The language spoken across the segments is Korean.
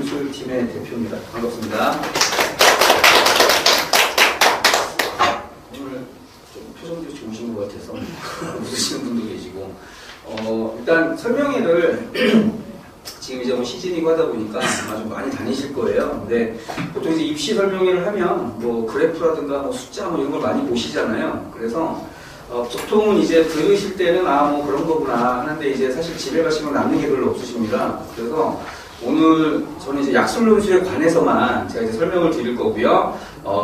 논술팀의 대표입니다. 반갑습니다. 오늘 좀 표정도 좋으신 것 같아서 웃으시는 분도 계시고 일단 설명회를 지금 이제 뭐 시즌이고 하다 보니까 아주 많이 다니실 거예요. 근데 보통 이제 입시 설명회를 하면 뭐 그래프라든가 뭐 숫자 뭐 이런 걸 많이 보시잖아요. 그래서 보통은 이제 들으실 때는 뭐 그런 거구나 하는데 이제 사실 집에 가시면 남는 게 별로 없으십니다. 그래서 오늘 저는 이제 약술논술에 관해서만 제가 이제 설명을 드릴 거고요.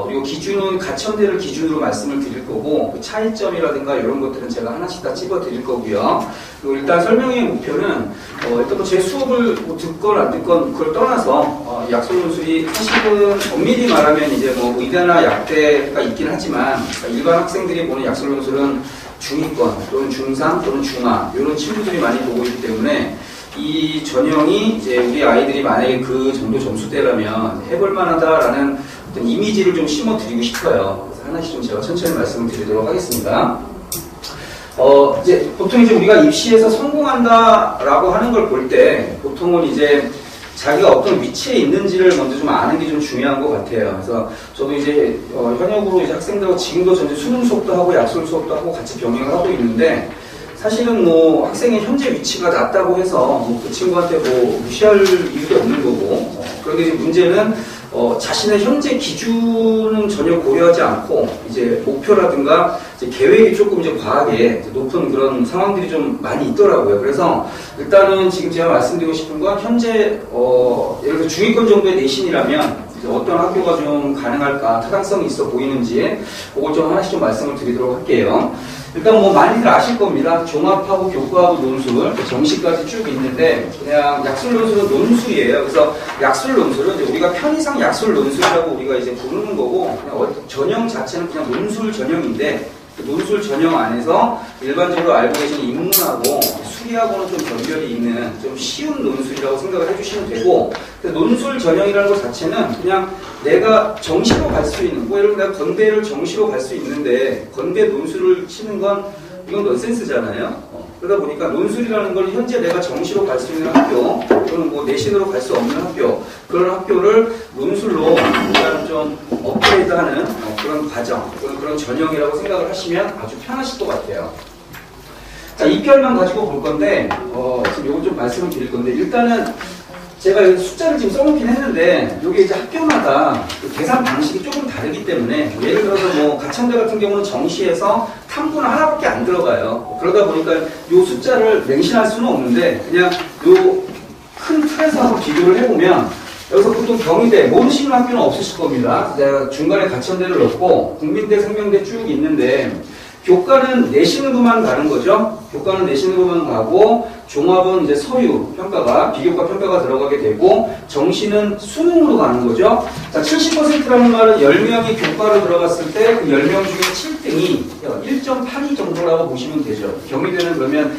그리고 기준은 가천대를 기준으로 말씀을 드릴 거고, 그 차이점이라든가 이런 것들은 제가 하나씩 다 찝어 드릴 거고요. 그리고 일단 설명의 목표는, 일단 제 수업을 뭐 듣건 안 듣건 그걸 떠나서, 약술논술이 사실은 엄밀히 말하면 이제 뭐 의대나 약대가 있긴 하지만, 일반 학생들이 보는 약술논술은 중위권 또는 중상 또는 중하, 이런 친구들이 많이 보고 있기 때문에, 이 전형이 이제 우리 아이들이 만약에 그 정도 점수대라면 해볼 만하다라는 어떤 이미지를 좀 심어드리고 싶어요. 그래서 하나씩 좀 제가 천천히 말씀을 드리도록 하겠습니다. 이제 보통 이제 우리가 입시에서 성공한다라고 하는 걸 볼 때 보통은 이제 자기가 어떤 위치에 있는지를 먼저 좀 아는 게 좀 중요한 것 같아요. 그래서 저도 이제 현역으로 이제 학생들하고 지금도 전체 수능 수업도 하고 약술 수업도 하고 같이 병행을 하고 있는데 사실은 뭐 학생의 현재 위치가 낮다고 해서 뭐 그 친구한테 뭐 무시할 이유도 없는 거고 그런데 문제는 자신의 현재 기준은 전혀 고려하지 않고 이제 목표라든가 이제 계획이 조금 이제 과하게 이제 높은 그런 상황들이 좀 많이 있더라고요. 그래서 일단은 지금 제가 말씀드리고 싶은 건 현재 예를 들어 중위권 정도의 내신이라면 이제 어떤 학교가 좀 가능할까 타당성이 있어 보이는지 그걸 좀 하나씩 좀 말씀을 드리도록 할게요. 일단 뭐 많이들 아실 겁니다. 종합하고 교과하고 논술, 정시까지 쭉 있는데 그냥 약술 논술은 논술이에요. 그래서 약술 논술은 이제 우리가 편의상 약술 논술이라고 우리가 이제 부르는 거고 그냥 전형 자체는 그냥 논술 전형인데 그 논술 전형 안에서 일반적으로 알고 계시는 인문하고 수리하고는 좀 연결이 있는 좀 쉬운 논술이라고 생각을 해주시면 되고 논술 전형이라는 것 자체는 그냥 내가 정시로 갈 수 있는 뭐 예를 들어 내가 건대를 정시로 갈 수 있는데 건대 논술을 치는 건 이건 넌센스잖아요. 그러다 보니까 논술이라는 걸 현재 내가 정시로 갈 수 있는 학교 또는 뭐 내신으로 갈 수 없는 학교 그런 학교를 논술로 일단 좀 업그레이드하는 그런 과정 그런 전형이라고 생각을 하시면 아주 편하실 것 같아요. 자, 입결만 가지고 볼 건데 지금 요거 좀 말씀을 드릴 건데 일단은 제가 숫자를 지금 써놓긴 했는데 이게 이제 학교마다 그 계산 방식이 조금 다르기 때문에 예를 들어서 뭐 가천대 같은 경우는 정시에서 탐구는 하나밖에 안 들어가요. 그러다 보니까 이 숫자를 맹신할 수는 없는데 그냥 이 큰 틀에서 한번 비교를 해보면 여기서 보통 경희대 모르시는 학교는 없으실 겁니다. 제가 중간에 가천대를 넣고 국민대, 생명대 쭉 있는데 교과는 내신으로만 가는 거죠. 교과는 내신으로만 가고 종합은 이제 서류 평가가 비교과 평가가 들어가게 되고 정시는 수능으로 가는 거죠. 자, 70%라는 말은 10명이 교과로 들어갔을 때 그 10명 중에 7등이 1.82 정도라고 보시면 되죠. 경희대는 그러면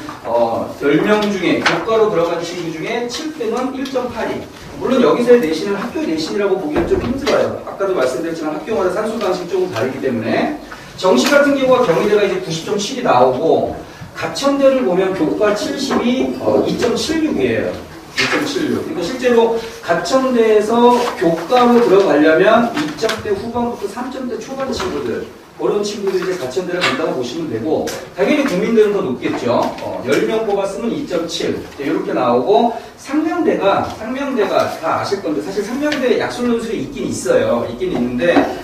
10명 중에 교과로 들어간 친구 중에 7등은 1.82. 물론 여기서의 내신은 학교 내신이라고 보기는 좀 힘들어요. 아까도 말씀드렸지만 학교마다 산수 방식이 조금 다르기 때문에 정시 같은 경우가 경희대가 이제 90.7이 나오고 가천대를 보면 교과 70이 2.76이에요. 2.76. 그러니까 실제로 가천대에서 교과로 들어가려면 2점대 후반부터 3점대 초반 친구들 그런 친구들이 이제 가천대를 간다고 보시면 되고 당연히 국민대는 더 높겠죠. 10명 뽑았으면 2.7 이렇게 나오고 상명대가 다 아실 건데 사실 상명대 약술 논술이 있긴 있어요. 있긴 있는데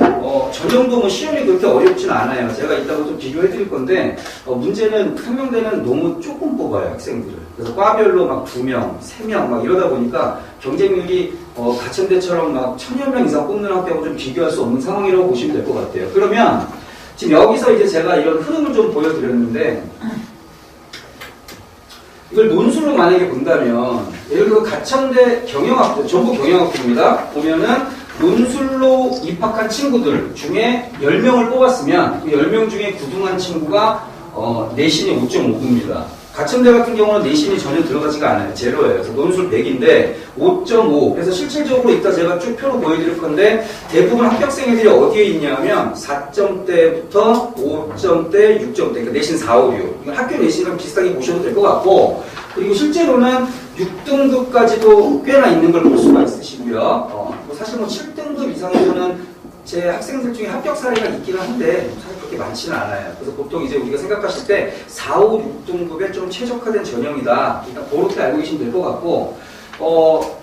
전형도 뭐 시험이 그렇게 어렵지는 않아요. 제가 이따가 좀 비교해 드릴 건데 문제는 상명대는 너무 조금 뽑아요. 학생들을. 그래서 과별로 막 2명, 3명 막 이러다 보니까 경쟁률이 가천대처럼 막 1000여 명 이상 뽑는 학교하고 좀 비교할 수 없는 상황이라고 보시면 될 것 같아요. 그러면 지금 여기서 이제 제가 이런 흐름을 좀 보여드렸는데 이걸 논술로 만약에 본다면 예를 들어 가천대 경영학부 전부 경영학부입니다. 보면은 논술로 입학한 친구들 중에 10명을 뽑았으면 그 10명 중에 9등한 친구가 내신이 5.5입니다. 가천대 같은 경우는 내신이 전혀 들어가지가 않아요. 제로예요. 그래서 논술 100인데 5.5. 그래서 실질적으로 이따 제가 쭉 표로 보여드릴 건데 대부분 합격생들이 어디에 있냐면 4점대부터 5점대, 6점대. 그러니까 내신 4, 5, 6. 이건 학교 내신이랑 비슷하게 보셔도 될 것 같고 그리고 실제로는 6등급까지도 꽤나 있는 걸 볼 수가 있으시고요. 뭐 사실 뭐 7등급 이상에서는 제 학생들 중에 합격 사례가 있기는 한데 사실 그렇게 많지는 않아요. 그래서 보통 이제 우리가 생각하실 때 4, 5, 6등급에 좀 최적화된 전형이다. 일단 그렇게 알고 계시면 될 것 같고,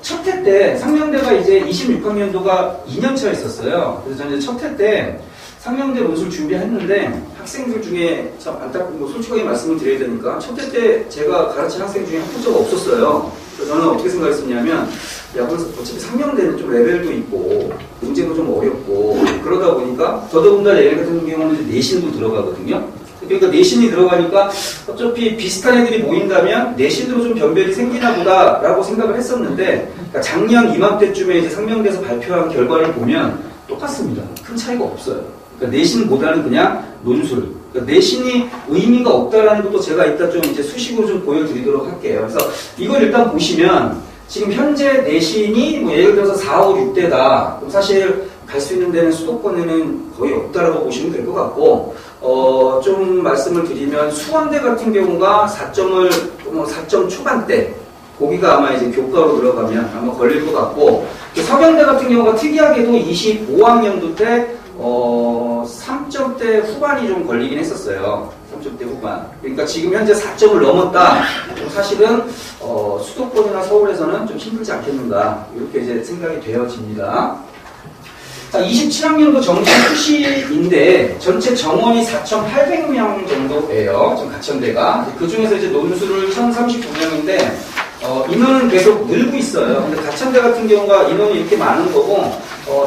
첫 해 때 상명대가 이제 26학년도가 2년차 있었어요. 그래서 저는 이제 첫 해 때 상명대 논술 준비했는데 학생들 중에 참 안타깝고 솔직하게 말씀을 드려야 되니까 첫 해 때 제가 가르친 학생 중에 합격자가 없었어요. 그래서 저는 어떻게 생각했었냐면, 야, 어차피 상명대는 좀 레벨도 있고 문제도 좀 어렵고 그러다 보니까 더더군다나 얘네 같은 경우는 이제 내신도 들어가거든요. 그러니까 내신이 들어가니까 어차피 비슷한 애들이 모인다면 내신으로 좀 변별이 생기나 보다라고 생각을 했었는데, 그러니까 작년 이맘때쯤에 이제 상명대에서 발표한 결과를 보면 똑같습니다. 큰 차이가 없어요. 그러니까 내신보다는 그냥 논술. 그러니까 내신이 의미가 없다라는 것도 제가 이따 좀 이제 수식으로 좀 보여드리도록 할게요. 그래서 이걸 일단 보시면 지금 현재 내신이 뭐 예를 들어서 4, 5, 6대다. 그럼 사실 갈 수 있는 데는 수도권에는 거의 없다라고 보시면 될 것 같고, 좀 말씀을 드리면 수원대 같은 경우가 4점 초반대, 거기가 아마 이제 교과로 들어가면 아마 걸릴 것 같고, 서경대 같은 경우가 특이하게도 25학년도 때 3점대 후반이 좀 걸리긴 했었어요. 3점대 후반. 그러니까 지금 현재 4점을 넘었다. 사실은 수도권이나 서울에서는 좀 힘들지 않겠는가, 이렇게 이제 생각이 되어집니다. 자, 27학년도 정시 수시인데 전체 정원이 4,800명 정도예요. 지금 가천대가. 그 중에서 이제 논술을 1,039명인데 인원은 계속 늘고 있어요. 근데 가천대 같은 경우가 인원이 이렇게 많은 거고,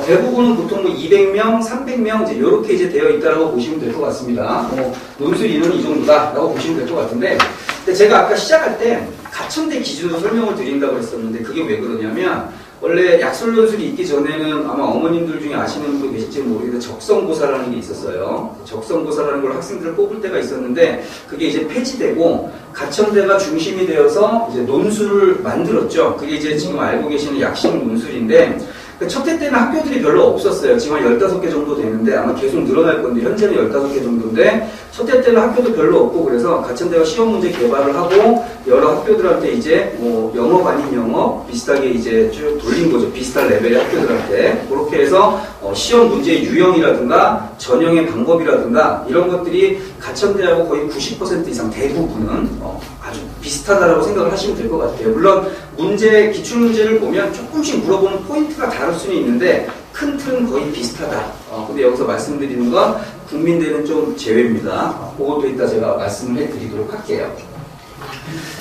대부분은 보통 뭐 200명, 300명 이제 이렇게 이제 되어 있다라고 보시면 될 것 같습니다. 논술 인원이 이 정도다라고 보시면 될 것 같은데, 근데 제가 아까 시작할 때 가천대 기준으로 설명을 드린다고 했었는데 그게 왜 그러냐면, 원래 약술 논술이 있기 전에는 아마 어머님들 중에 아시는 분도 계실지 모르겠는데 적성고사라는 게 있었어요. 적성고사라는 걸 학생들을 뽑을 때가 있었는데 그게 이제 폐지되고 가천대가 중심이 되어서 이제 논술을 만들었죠. 그게 이제 지금 알고 계시는 약식 논술인데, 첫 해 때는 학교들이 별로 없었어요. 지금 한 15개 정도 되는데 아마 계속 늘어날 건데 현재는 15개 정도인데, 첫 해 때는 학교도 별로 없고 그래서 가천대가 시험 문제 개발을 하고 여러 학교들한테 이제 뭐 영업 아닌 영업 비슷하게 이제 쭉 돌린 거죠. 비슷한 레벨의 학교들한테. 그렇게 해서 시험 문제의 유형이라든가 전형의 방법이라든가 이런 것들이 가천대하고 거의 90% 이상 대부분은 아주 비슷하다라고 생각을 하시면 될 것 같아요. 물론 문제, 기출문제를 보면 조금씩 물어보는 포인트가 다를 수는 있는데 큰 틀은 거의 비슷하다. 근데 여기서 말씀드리는 건 국민대는 좀 제외입니다. 그것도 이따 제가 말씀을 해드리도록 할게요.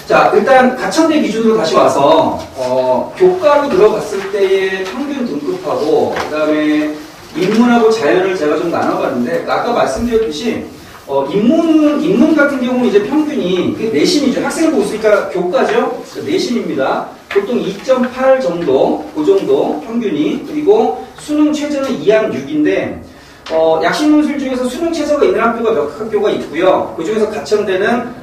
자, 일단 가천대 기준으로 다시 와서 교과로 들어갔을 때의 평균 등급하고 그 다음에 인문하고 자연을 제가 좀 나눠봤는데, 아까 말씀드렸듯이 인문 같은 경우는 이제 평균이 내신이죠. 학생을 보고 있으니까 교과죠. 내신입니다. 보통 2.8 정도, 그 정도 평균이. 그리고 수능 최저는 2학 6인데 약식 논술 중에서 수능 최저가 있는 학교가 몇 학교가 있고요. 그 중에서 가천대는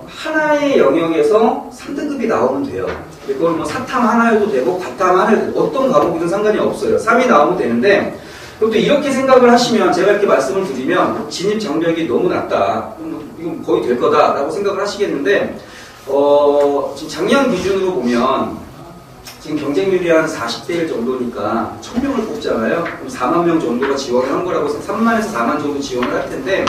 하나의 영역에서 3등급이 나오면 돼요. 그걸 뭐 사탐 하나여도 되고 과탐 하나여도 되고 어떤 과목이든 상관이 없어요. 3이 나오면 되는데, 그것도 이렇게 생각을 하시면, 제가 이렇게 말씀을 드리면 진입 장벽이 너무 낮다, 이건 거의 될 거다라고 생각을 하시겠는데, 지금 작년 기준으로 보면 지금 경쟁률이 한 40대 1 정도니까 1000명을 뽑잖아요. 그럼 4만 명 정도가 지원을 한 거라고 해서 3만에서 4만 정도 지원을 할 텐데,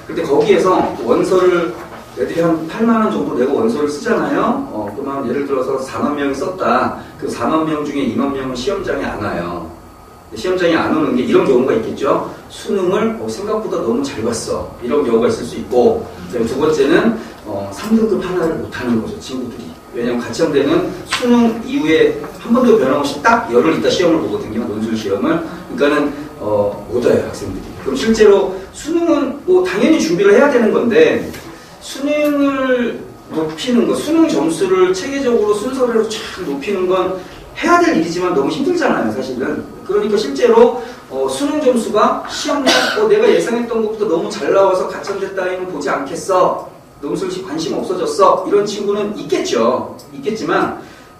근데 거기에서 원서를 애들이 한 8만 원 정도 내고 원서를 쓰잖아요. 그러면 예를 들어서 4만 명이 썼다. 그 4만 명 중에 2만 명은 시험장에 안 와요. 시험장에 안 오는 게 이런 경우가 있겠죠. 수능을 생각보다 너무 잘 봤어, 이런 경우가 있을 수 있고, 두 번째는 3등급 하나를 못하는 거죠, 친구들이. 왜냐면 가천대는 수능 이후에 한 번도 변함없이 딱 열흘 있다 시험을 보거든요, 논술 시험을. 그러니까는 못 와요, 학생들이. 그럼 실제로 수능은 뭐 당연히 준비를 해야 되는 건데, 수능을 높이는 거, 수능 점수를 체계적으로 순서대로 쫙 높이는 건 해야 될 일이지만 너무 힘들잖아요, 사실은. 그러니까 실제로 수능 점수가 시험날 내가 예상했던 것보다 너무 잘 나와서 가천대 따위는 보지 않겠어, 논술시 관심 없어졌어, 이런 친구는 있겠죠. 있겠지만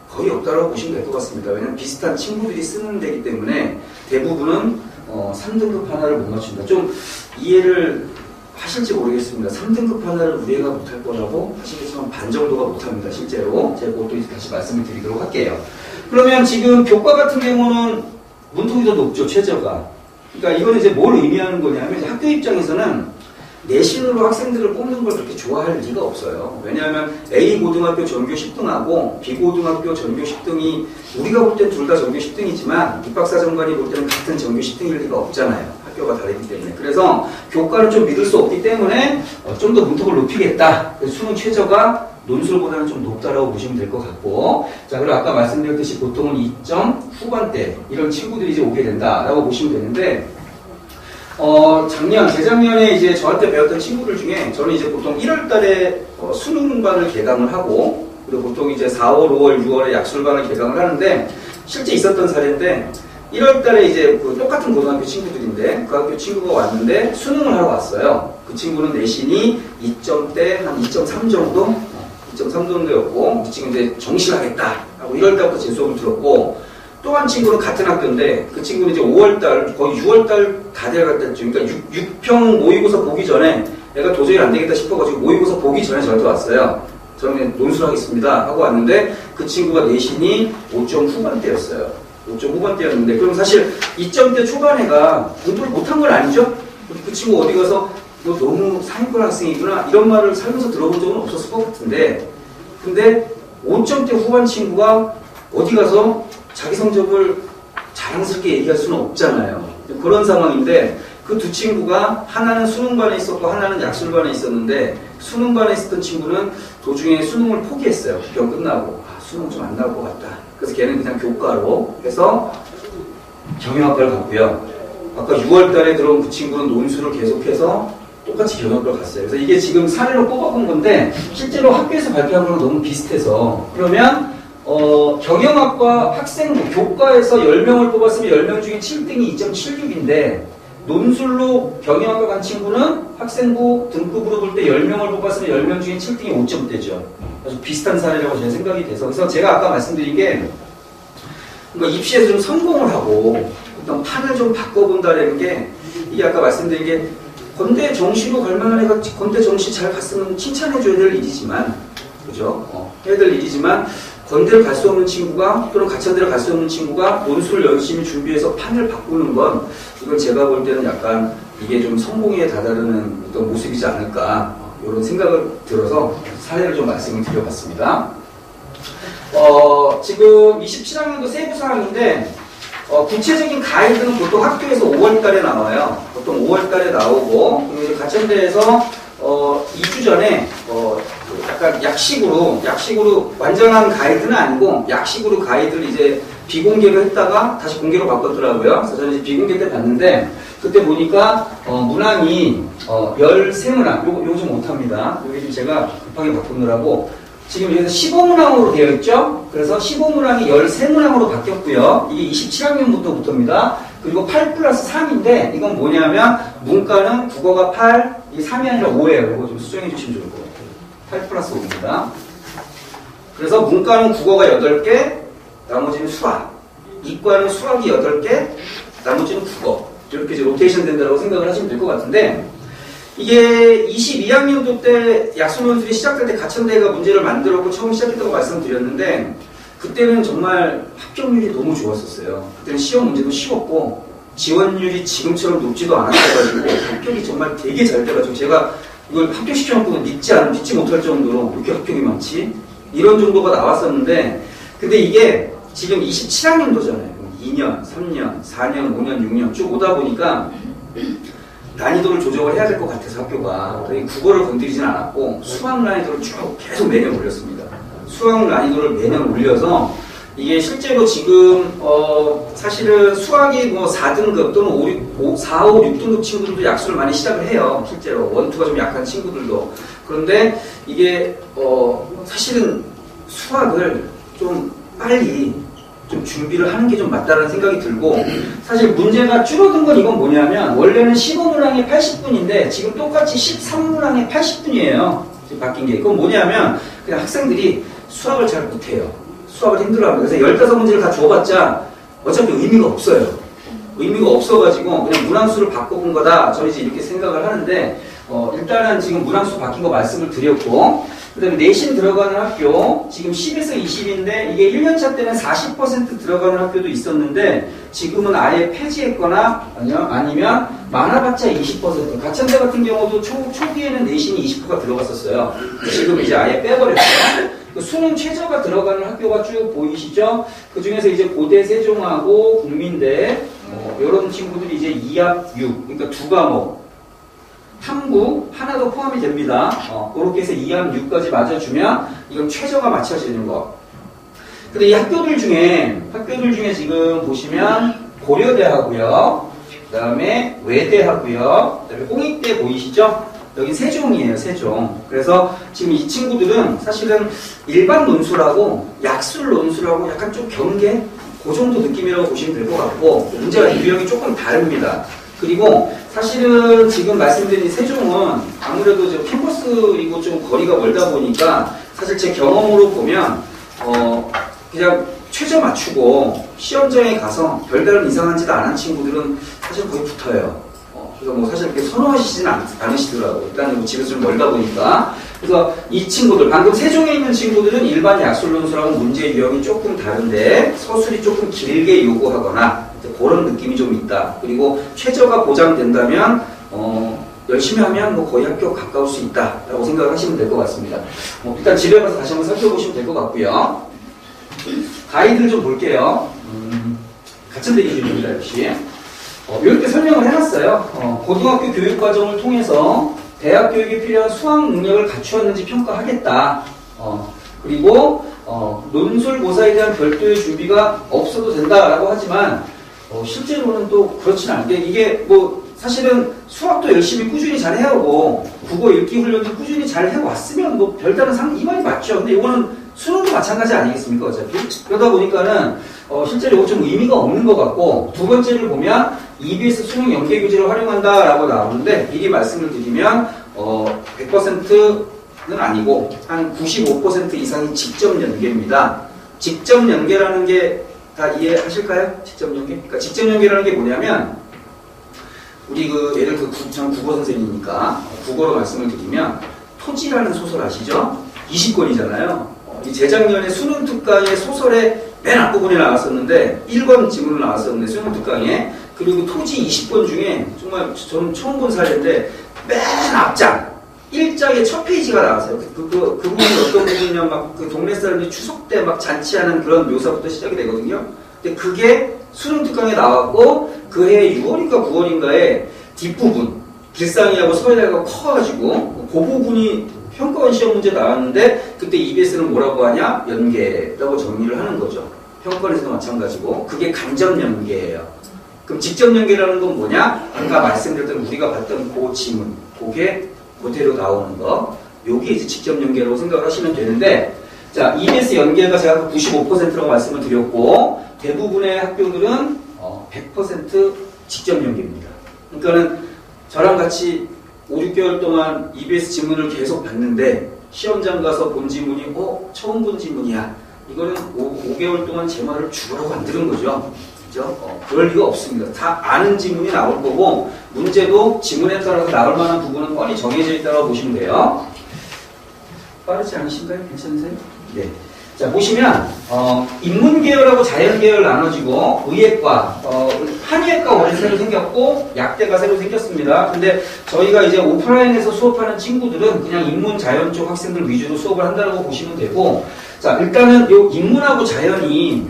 거의 없다고 보시면 될 것 같습니다. 왜냐면 비슷한 친구들이 쓰는 데기 때문에 대부분은 3등급 하나를 못 맞춘다. 좀 이해를 하실지 모르겠습니다. 3등급 하나를 우리 애가 못할 거라고 하시겠지만 반 정도가 못합니다. 실제로. 제가 그것도 다시 말씀을 드리도록 할게요. 그러면 지금 교과 같은 경우는 문턱이 더 높죠, 최저가. 그러니까 이거는 이제 뭘 의미하는 거냐면 이제 학교 입장에서는 내신으로 학생들을 뽑는 걸 그렇게 좋아할 리가 없어요. 왜냐하면 A 고등학교 전교 10등하고 B 고등학교 전교 10등이 우리가 볼 때 둘 다 전교 10등이지만 입학사정관이 볼 때는 같은 전교 10등일 리가 없잖아요. 학교가 다르기 때문에. 그래서 교과를 좀 믿을 수 없기 때문에 좀 더 문턱을 높이겠다. 수능 최저가 논술보다는 좀 높다라고 보시면 될 것 같고, 자, 그리고 아까 말씀드렸듯이 보통은 2점 후반대 이런 친구들이 이제 오게 된다라고 보시면 되는데, 재작년에 이제 저한테 배웠던 친구들 중에 저는 이제 보통 1월달에 수능반을 개강을 하고, 그리고 보통 이제 4월, 5월, 6월에 약술반을 개강을 하는데, 실제 있었던 사례인데 1월달에 이제 그 똑같은 고등학교 친구들인데 그 학교 친구가 왔는데 수능을 하러 왔어요. 그 친구는 내신이 2점대 한 2.3 정도, 2.3 정도였고, 지금 이제 정시하겠다 하고 1월달부터 제 수업을 들었고, 또 한 친구는 같은 학교인데 그 친구는 이제 5월달 거의 6월달 다 돼갔다. 그러니까 6평 모의고사 보기 전에 내가 도저히 안 되겠다 싶어가지고 모의고사 보기 전에 저한테 왔어요. 저는 논술하겠습니다 하고 왔는데 그 친구가 내신이 5점 후반대였어요. 5점 후반대였는데, 그럼 사실 2점대 초반에가 공부를 못한 건 아니죠? 그 친구 어디 가서 너 너무 상위권 학생이구나 이런 말을 살면서 들어본 적은 없었을 것 같은데, 근데 5점대 후반 친구가 어디 가서 자기 성적을 자랑스럽게 얘기할 수는 없잖아요. 그런 상황인데 그 두 친구가 하나는 수능반에 있었고 하나는 약술반에 있었는데, 수능반에 있었던 친구는 도중에 수능을 포기했어요. 국경 끝나고. 수능 좀 안 나올 것 같다. 그래서 걔는 그냥 교과로 해서 경영학과를 갔고요. 아까 6월달에 들어온 그 친구는 논술을 계속해서 똑같이 경영학과를 갔어요. 그래서 이게 지금 사례로 뽑아본 건데 실제로 학교에서 발표한 거랑 너무 비슷해서, 그러면 경영학과 학생부 교과에서 10명을 뽑았으면 10명 중에 7등이 2.76인데 논술로 경영학과 간 친구는 학생부 등급으로 볼 때 10명을 뽑았으면 10명 중에 7등이 5점대죠. 아주 비슷한 사례라고 저는 생각이 돼서, 그래서 제가 아까 말씀드린 게 그러니까 입시에서 좀 성공을 하고 어떤 판을 좀 바꿔본다는 게, 이게 아까 말씀드린 게 건대 정시로 갈 만한 애가 건대 정시 잘 갔으면 칭찬해줘야 될 일이지만, 그죠? 해야 될 일이지만 건대를 갈 수 없는 친구가 또는 가천대를 갈 수 없는 친구가 논술을 열심히 준비해서 판을 바꾸는 건, 이건 제가 볼 때는 약간 이게 좀 성공에 다다르는 어떤 모습이지 않을까, 이런 생각을 들어서 사례를 좀 말씀을 드려봤습니다. 지금 27학년도 세부 사항인데 구체적인 가이드는 보통 학교에서 5월달에 나와요. 보통 5월달에 나오고, 그리고 가천대에서 2주 전에 약간 약식으로 완전한 가이드는 아니고 약식으로 가이드를 이제 비공개로 했다가 다시 공개로 바꿨더라고요. 그래서 저는 이제 비공개 때 봤는데 그때 보니까 문항이 13문항, 요거 좀 못합니다. 요게 지금 제가 급하게 바꾸느라고 지금 여기서 15문항으로 되어 있죠. 그래서 15문항이 13문항으로 바뀌었고요. 이게 27학년부터입니다. 그리고 8+3인데 이건 뭐냐면 문과는 국어가 8, 이게 3이 아니라 5예요. 이거 좀 수정해 주시면 좋을 것 같아요. 8+5입니다. 그래서 문과는 국어가 8개, 나머지는 수학. 이과는 수학이 8개, 나머지는 국어. 이렇게 이제 로테이션 된다고 생각을 하시면 될 것 같은데, 이게 22학년도 때 약술논술이 시작될 때 가천대가 문제를 만들었고 처음 시작했다고 말씀드렸는데, 그때는 정말 합격률이 너무 좋았었어요. 그때는 시험 문제도 쉬웠고 지원율이 지금처럼 높지도 않았어가지고 합격이 정말 되게 잘 돼가지고 제가 이걸 합격시켜놓고 믿지 못할 정도로 이렇게 합격이 많지? 이런 정도가 나왔었는데, 근데 이게 지금 27학년도잖아요. 2년, 3년, 4년, 5년, 6년 쭉 오다 보니까 난이도를 조정을 해야 될 것 같아서 학교가 국어를 건드리진 않았고 수학 난이도를 쭉 계속 매년 올렸습니다. 수학 난이도를 매년 올려서 이게 실제로 지금 사실은 수학이 뭐 4등급 또는 4, 5, 6등급 친구들도 약수를 많이 시작을 해요. 실제로 원투가 좀 약한 친구들도. 그런데 이게 사실은 수학을 좀 빨리 좀 준비를 하는 게 좀 맞다는 생각이 들고, 사실 문제가 줄어든 건 이건 뭐냐면 원래는 15문항에 80분인데 지금 똑같이 13문항에 80분이에요. 지금 바뀐 게. 그건 뭐냐면 그냥 학생들이 수학을 잘 못해요. 수학을 힘들어합니다. 그래서 15문제를 다 줘봤자 어차피 의미가 없어요. 의미가 없어가지고 그냥 문항수를 바꿔본 거다. 저는 이제 이렇게 생각을 하는데, 일단은 지금 문항수 바뀐 거 말씀을 드렸고, 그 다음에 내신 들어가는 학교, 지금 10에서 20인데, 이게 1년차 때는 40% 들어가는 학교도 있었는데, 지금은 아예 폐지했거나, 아니면 많아봤자 20%. 가천대 같은 경우도 초기에는 내신이 20%가 들어갔었어요. 지금 이제 아예 빼버렸어요. 수능 최저가 들어가는 학교가 쭉 보이시죠? 그 중에서 이제 고대 세종하고 국민대, 이런 친구들이 이제 2합 6, 그러니까 두 과목. 탐구 하나도 포함이 됩니다. 그렇게 해서 2합 6까지 맞아주면 이건 최저가 맞춰지는 거. 근데 이 학교들 중에 지금 보시면 고려대하고요. 그 다음에 외대하고요. 그 다음에 홍익대 보이시죠? 여기 세종이에요, 세종. 그래서 지금 이 친구들은 사실은 일반 논술하고 약술 논술하고 약간 좀 경계? 그 정도 느낌이라고 보시면 될 것 같고, 문제가 유형이 조금 다릅니다. 그리고 사실은 지금 말씀드린 세종은 아무래도 저 캠퍼스이고 좀 거리가 멀다 보니까 사실 제 경험으로 보면 그냥 최저 맞추고 시험장에 가서 별다른 이상한 짓 안 한 친구들은 사실 거의 붙어요. 그래서 뭐 사실 그렇게 선호하시지는 않으시더라고요. 일단 뭐 집에서 좀 멀다 보니까. 그래서 이 친구들, 방금 세종에 있는 친구들은 일반 약술논술하고 문제 유형이 조금 다른데 서술이 조금 길게 요구하거나 그런 느낌이 좀 있다. 그리고 최저가 보장된다면 열심히 하면 뭐 거의 학교 가까울 수 있다라고 생각을 하시면 될 것 같습니다. 일단 집에 가서 다시 한번 살펴보시면 될 것 같고요. 가이드를 좀 볼게요. 가천대 기준입니다, 역시. 이렇게 설명을 해놨어요. 고등학교 교육과정을 통해서 대학 교육에 필요한 수학 능력을 갖추었는지 평가하겠다. 그리고 논술고사에 대한 별도의 준비가 없어도 된다라고 하지만 실제로는 또 그렇진 않게 이게 뭐 사실은 수학도 열심히 꾸준히 잘 해오고 국어 읽기 훈련도 꾸준히 잘 해왔으면 뭐 별다른 이 말이 맞죠. 근데 이거는 수능도 마찬가지 아니겠습니까, 어차피? 그러다 보니까는 실제로 이거 좀 의미가 없는 것 같고, 두 번째를 보면 EBS 수능 연계 교재를 활용한다라고 나오는데 미리 말씀을 드리면 100%는 아니고 한 95% 이상이 직접 연계입니다. 직접 연계라는 게 다 이해하실까요? 직접 연계? 그러니까 직접 연계라는 게 뭐냐면 우리 예를 들어 전 국어 선생님이니까 국어로 말씀을 드리면 토지라는 소설 아시죠? 20권이잖아요. 이 재작년에 수능 특강의 소설의 맨 앞부분에 나왔었는데 1권 지문으로 나왔었는데 수능 특강에 그리고 토지 20권 중에 정말 저는 처음 본 사례인데 맨 앞장 1장의 첫 페이지가 나왔어요. 그 부분이 어떤 부분이냐면 막 그 동네 사람들이 추석 때 막 잔치하는 그런 묘사부터 시작이 되거든요. 근데 그게 수능 특강에 나왔고 그해 6월인가 9월인가에 뒷부분 길상이하고 서해대가 커가지고 그 부분이 평가원 시험 문제 나왔는데 그때 EBS는 뭐라고 하냐? 연계라고 정리를 하는 거죠. 평가원에서도 마찬가지고 그게 간접 연계예요. 그럼 직접 연계라는 건 뭐냐? 아까 말씀드렸던 우리가 봤던 그 지문 그게 그대로 나오는 거 요게 이제 직접 연계라고 생각을 하시면 되는데 자 EBS 연계가 제가 95%라고 말씀을 드렸고 대부분의 학교들은 100% 직접 연계입니다. 그러니까는 저랑 같이 5, 6개월 동안 EBS 지문을 계속 봤는데 시험장 가서 본 지문이 처음 본 지문이야. 이거는 5개월 동안 제 말을 죽으라고 안 들은 거죠. 그죠? 그럴 리가 없습니다. 다 아는 지문이 나올 거고 문제도 지문에 따라서 나올 만한 부분은 뻔히 정해져 있다고 보시면 돼요. 빠르지 않으신가요? 괜찮으세요? 네. 자, 보시면, 인문계열하고 자연계열 나눠지고, 의예과, 한의예과 원래 새로 생겼고, 약대가 새로 생겼습니다. 근데 저희가 이제 오프라인에서 수업하는 친구들은 그냥 인문, 자연 쪽 학생들 위주로 수업을 한다고 보시면 되고, 자, 일단은 요 인문하고 자연이,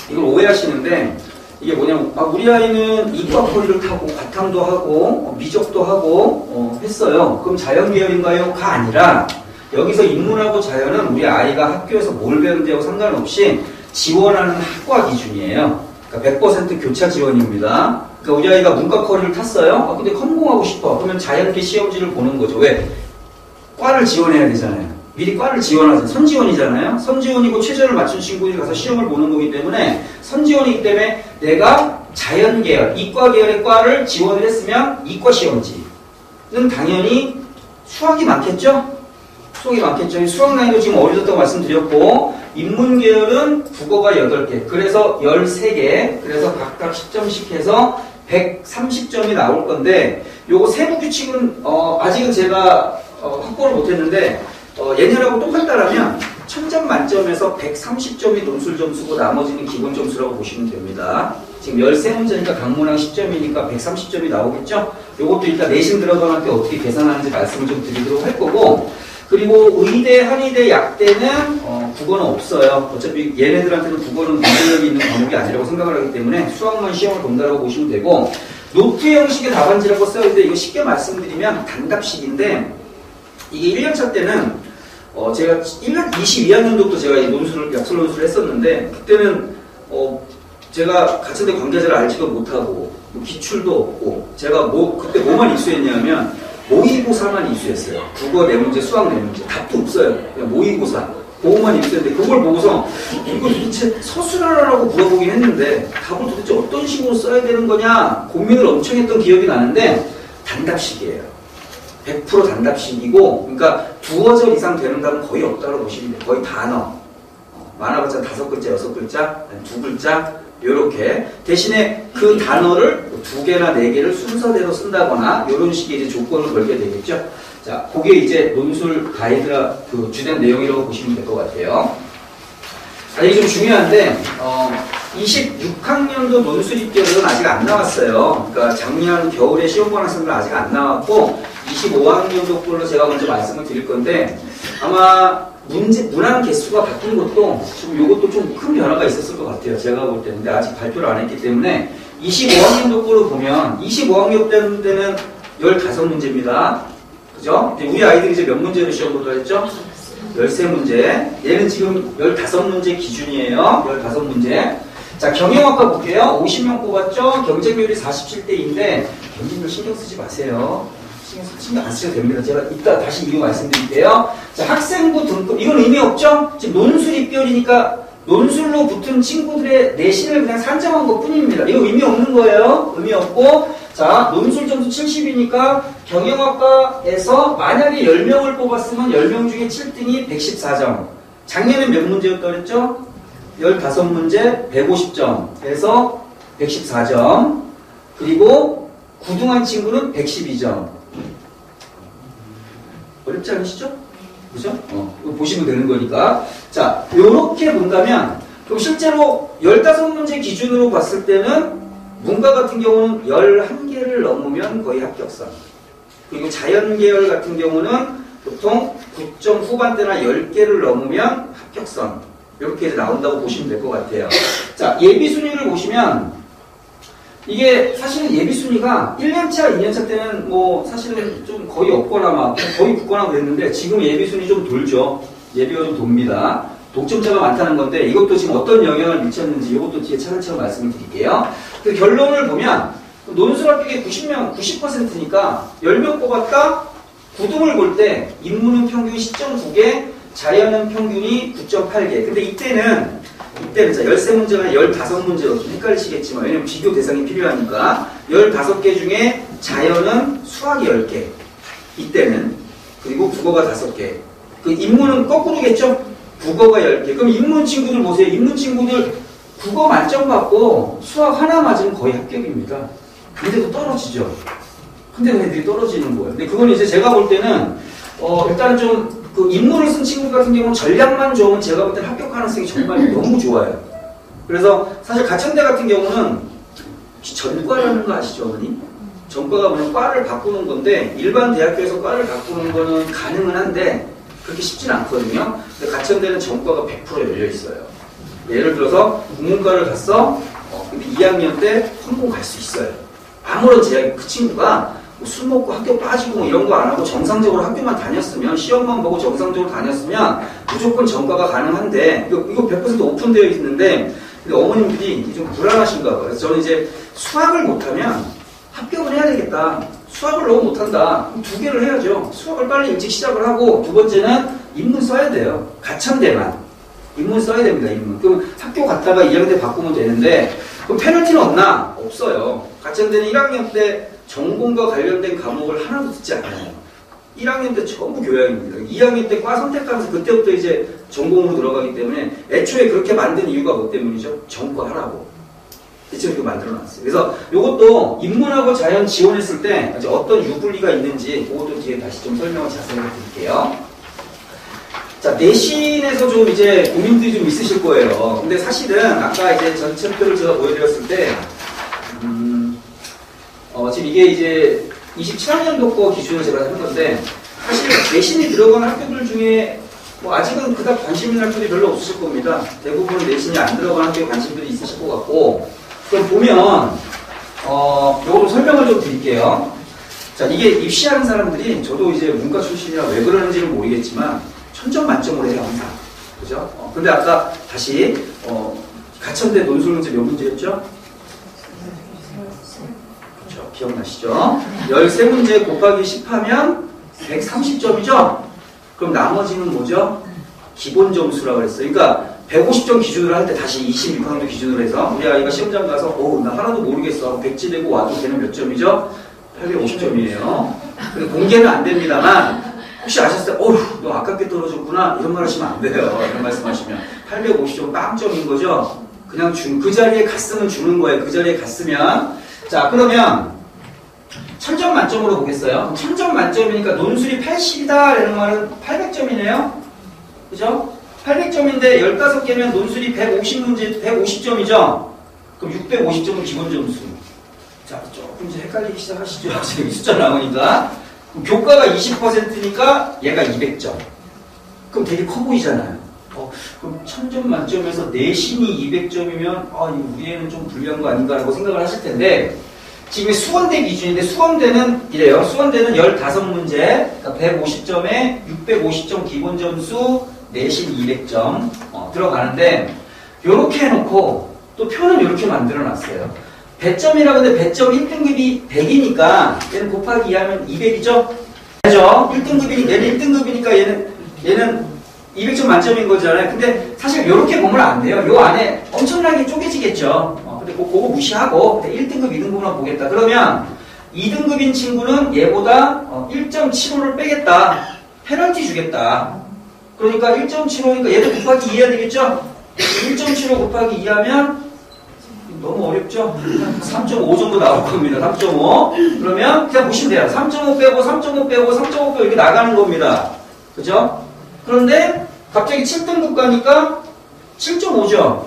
이걸 오해하시는데, 이게 뭐냐면, 우리 아이는 이과 코리를 타고, 과탐도 하고, 미적도 하고, 했어요. 그럼 자연계열인가요? 가 아니라, 여기서 인문하고 자연은 우리 아이가 학교에서 뭘 배우는지하고 상관없이 지원하는 학과 기준이에요. 그러니까 100% 교차 지원입니다. 그러니까 우리 아이가 문과 커리를 탔어요. 근데 컴공하고 싶어. 그러면 자연계 시험지를 보는 거죠. 왜? 과를 지원해야 되잖아요. 미리 과를 지원하죠. 선지원이잖아요. 선지원이고 최저를 맞춘 친구들이 가서 시험을 보는 거기 때문에 선지원이기 때문에 내가 자연계열, 이과 계열의 과를 지원을 했으면 이과 시험지는 당연히 수학이 많겠죠? 수학이 많겠죠. 수학 난이도 지금 어려졌다고 말씀드렸고 인문계열은 국어가 8개 그래서 13개 그래서 각각 10점씩 해서 130점이 나올 건데 요거 세부 규칙은 아직은 제가 확보를 못했는데 예년하고 똑같다라면 1000점 만점에서 130점이 논술 점수고 나머지는 기본 점수라고 보시면 됩니다. 지금 13문제니까 각 문항 10점이니까 130점이 나오겠죠? 요것도 일단 내신 들어가면 때 어떻게 계산하는지 말씀을 좀 드리도록 할 거고, 그리고 의대, 한의대, 약대는 국어는 없어요. 어차피 얘네들한테는 국어는 문제력이 있는 과목이 아니라고 생각을 하기 때문에 수학만 시험을 본다라고 보시면 되고, 노트 형식의 답안지라고 써있는데 이거 쉽게 말씀드리면 단답식인데, 이게 1년차 때는 제가 22학년도부터 제가 이 논술을, 약술 논술을 했었는데, 그때는 제가 가천대 관계자를 알지도 못하고 기출도 없고, 제가 그때 뭐만 입수했냐면 모의고사만 입수했어요. 국어 4문제, 수학 4문제, 답도 없어요. 그냥 모의고사 그것만 입수했는데, 그걸 보고서 이거 도대체 서술하라고 물어보긴 했는데 답을 도대체 어떤 식으로 써야 되는 거냐 고민을 엄청 했던 기억이 나는데, 단답식이에요. 100% 단답식이고, 그러니까 2어절 이상 되는 답은 거의 없다고 보시면 돼요. 거의 단어. 많아봤자 5글자, 6글자, 2글자, 요렇게. 대신에 그 단어를 2개나 4개를 순서대로 쓴다거나, 요런 식의 이제 조건을 걸게 되겠죠. 자, 그게 이제 논술 가이드라 그 주된 내용이라고 보시면 될 것 같아요. 이게 좀 중요한데, 26학년도 논술 입결은 아직 안 나왔어요. 그러니까 작년 겨울에 시험 본 학생들은 아직 안 나왔고, 25학년도 걸로 제가 먼저 말씀을 드릴 건데, 아마 문항 개수가 바뀐 것도 요것도 좀 큰 변화가 있었을 것 같아요. 제가 볼 때는. 근데 아직 발표를 안 했기 때문에 25학년도 걸로 보면 25학년 때는 15문제입니다. 그죠? 우리 아이들이 이제 몇 문제로 시험 보도록 했죠? 13문제. 얘는 지금 15문제 기준이에요. 15문제. 자, 경영학과 볼게요. 50명 뽑았죠? 경쟁률이 47대인데 경쟁률 신경 쓰지 마세요. 신경 안 쓰셔도 됩니다. 제가 이따 다시 이유 말씀드릴게요. 자, 학생부 등급, 이건 의미 없죠? 지금 논술 입결이니까 논술로 붙은 친구들의 내신을 그냥 산정한 것 뿐입니다. 이거 의미 없는 거예요. 의미 없고, 자, 논술 점수 70이니까 경영학과에서 만약에 10명을 뽑았으면 10명 중에 7등이 114점. 작년에 몇 문제였다고 그랬죠? 15문제 150점 해서 114점. 그리고 9등한 친구는 112점. 어렵지 않으시죠? 그죠? 이거 보시면 되는 거니까. 자, 요렇게 본다면, 그럼 실제로 15문제 기준으로 봤을 때는 문과 같은 경우는 11개를 넘으면 거의 합격선. 그리고 자연계열 같은 경우는 보통 9점 후반대나 10개를 넘으면 합격선. 이렇게 나온다고 보시면 될 것 같아요. 자, 예비순위를 보시면, 이게 사실은 예비순위가 1년차, 2년차 때는 뭐 사실은 좀 거의 없거나 막 거의 붙거나 그랬는데, 지금 예비순위 좀 돌죠. 예비가 좀 돕니다. 독점자가 많다는 건데, 이것도 지금 어떤 영향을 미쳤는지 이것도 뒤에 차근차근 말씀을 드릴게요. 그 결론을 보면 논술 합격이 90%니까 10명 뽑았다 9등을 볼 때 인문은 평균 10.9개, 자연은 평균이 9.8개. 근데 이때는 자, 13문제나 15문제로 좀 헷갈리시겠지만, 왜냐면 비교 대상이 필요하니까 15개 중에 자연은 수학이 10개. 이때는. 그리고 국어가 5개. 그 인문은 거꾸로겠죠? 국어가 10개. 그럼 인문 친구들 보세요. 인문 친구들 국어 만점 받고 수학 하나 맞으면 거의 합격입니다. 근데도 떨어지죠. 근데도 애들이 떨어지는 거예요. 근데 그건 이제 제가 볼 때는 일단은 좀 그 인문을 쓴 친구 같은 경우는 전략만 좋으면 제가 볼 때는 합격 가능성이 정말 너무 좋아요. 그래서 사실 가천대 같은 경우는 전과라는 거 아시죠, 어머니? 전과가 뭐냐면 과를 바꾸는 건데, 일반 대학교에서 과를 바꾸는 거는 가능은 한데 그렇게 쉽진 않거든요. 근데 가천대는 전과가 100% 열려 있어요. 예를 들어서 국문과를 갔어. 근데 2학년 때 성공 갈 수 있어요. 아무런 제약이, 그 친구가 술 먹고 학교 빠지고 이런 거 안 하고 정상적으로 학교만 다녔으면, 시험만 보고 정상적으로 다녔으면 무조건 전과가 가능한데, 이거 100% 오픈되어 있는데, 근데 어머님들이 좀 불안하신가 봐요. 그래서 저는 이제 수학을 못하면 합격을 해야 되겠다. 수학을 너무 못한다. 그럼 2개를 해야죠. 수학을 빨리 일찍 시작을 하고, 2번째는 인문 써야 돼요. 가천대만. 인문 써야 됩니다, 인문. 그럼 학교 갔다가 2학년 때 바꾸면 되는데, 그럼 페널티는 없나? 없어요. 가천대는 1학년 때 전공과 관련된 과목을 하나도 듣지 않아요. 1학년 때 전부 교양입니다. 2학년 때 과 선택하면서 그때부터 이제 전공으로 들어가기 때문에, 애초에 그렇게 만든 이유가 뭐 때문이죠? 전과하라고. 대체로 이거 만들어놨어요. 그래서 이것도 인문하고 자연 지원했을 때 이제 어떤 유불리가 있는지 그것도 뒤에 다시 좀 설명을 자세히 드릴게요. 자, 내신에서 좀 이제 고민들이 좀 있으실 거예요. 근데 사실은 아까 이제 전체표를 제가 보여드렸을 때, 지금 이게 이제 27학년도 거 기준으로 제가 한 건데, 사실 내신이 들어간 학교들 중에 뭐 아직은 그닥 관심 있는 학교들이 별로 없으실 겁니다. 대부분 내신이 안 들어간 학교에 관심들이 있으실 것 같고, 그럼 보면, 요거 설명을 좀 드릴게요. 자, 이게 입시하는 사람들이 저도 이제 문과 출신이라 왜 그러는지는 모르겠지만, 천점 만점으로 해요, 항상. 그죠? 근데 아까 다시, 가천대 논술 문제 몇 문제였죠? 그렇죠. 기억나시죠? 13문제 곱하기 10하면 130점이죠? 그럼 나머지는 뭐죠? 기본 점수라고 그랬어요. 그러니까 150점 기준으로 할 때 다시 26학년도 기준으로 해서 우리 아이가 시험장 가서 나 하나도 모르겠어. 백지되고 와도 걔는 몇 점이죠? 850점이에요. 근데 공개는 안 됩니다만 혹시 아셨어요? 너 아깝게 떨어졌구나 이런 말 하시면 안 돼요. 이런 말씀하시면 850점 빵점인 거죠? 그냥 그 자리에 갔으면 주는 거예요. 그 자리에 갔으면. 자, 그러면 1000점 만점으로 보겠어요. 1000점 만점이니까 논술이 80이다 라는 말은 800점이네요. 그죠? 800점인데 15개면 논술이 150점이죠? 그럼 650점은 기본 점수. 자, 조금 이제 헷갈리기 시작하시죠? 지금 숫자 나오니까. 교과가 20%니까 얘가 200점. 그럼 되게 커 보이잖아요. 그럼 1000점 만점에서 내신이 200점이면 우리 애는 좀 불리한 거 아닌가라고 생각을 하실 텐데 지금 수원대 기준인데 수원대는 이래요. 수원대는 15문제, 그러니까 150점에 650점 기본 점수, 내신 200점 들어가는데 요렇게 해놓고 또 표는 이렇게 만들어놨어요. 배점이라고 하는데 배점 1등급이 100이니까 얘는 곱하기 2하면 200이죠? 그죠? 1등급이니까 얘는 1등급이니까 얘는 200점 만점인 거잖아요. 근데 사실 이렇게 보면 안 돼요. 요 안에 엄청나게 쪼개지겠죠. 근데 그거 무시하고 1등급, 2등급만 보겠다. 그러면 2등급인 친구는 얘보다 1.75를 빼겠다. 페널티 주겠다. 그러니까 1.75니까 얘도 곱하기 2 해야 되겠죠? 1.75 곱하기 2 하면 너무 어렵죠? 3.5 정도 나올 겁니다. 3.5. 그러면 그냥 보시면 돼요. 3.5 빼고 3.5 빼고 3.5 빼고 이렇게 나가는 겁니다. 그죠? 그런데 갑자기 7등급 가니까 7.5죠.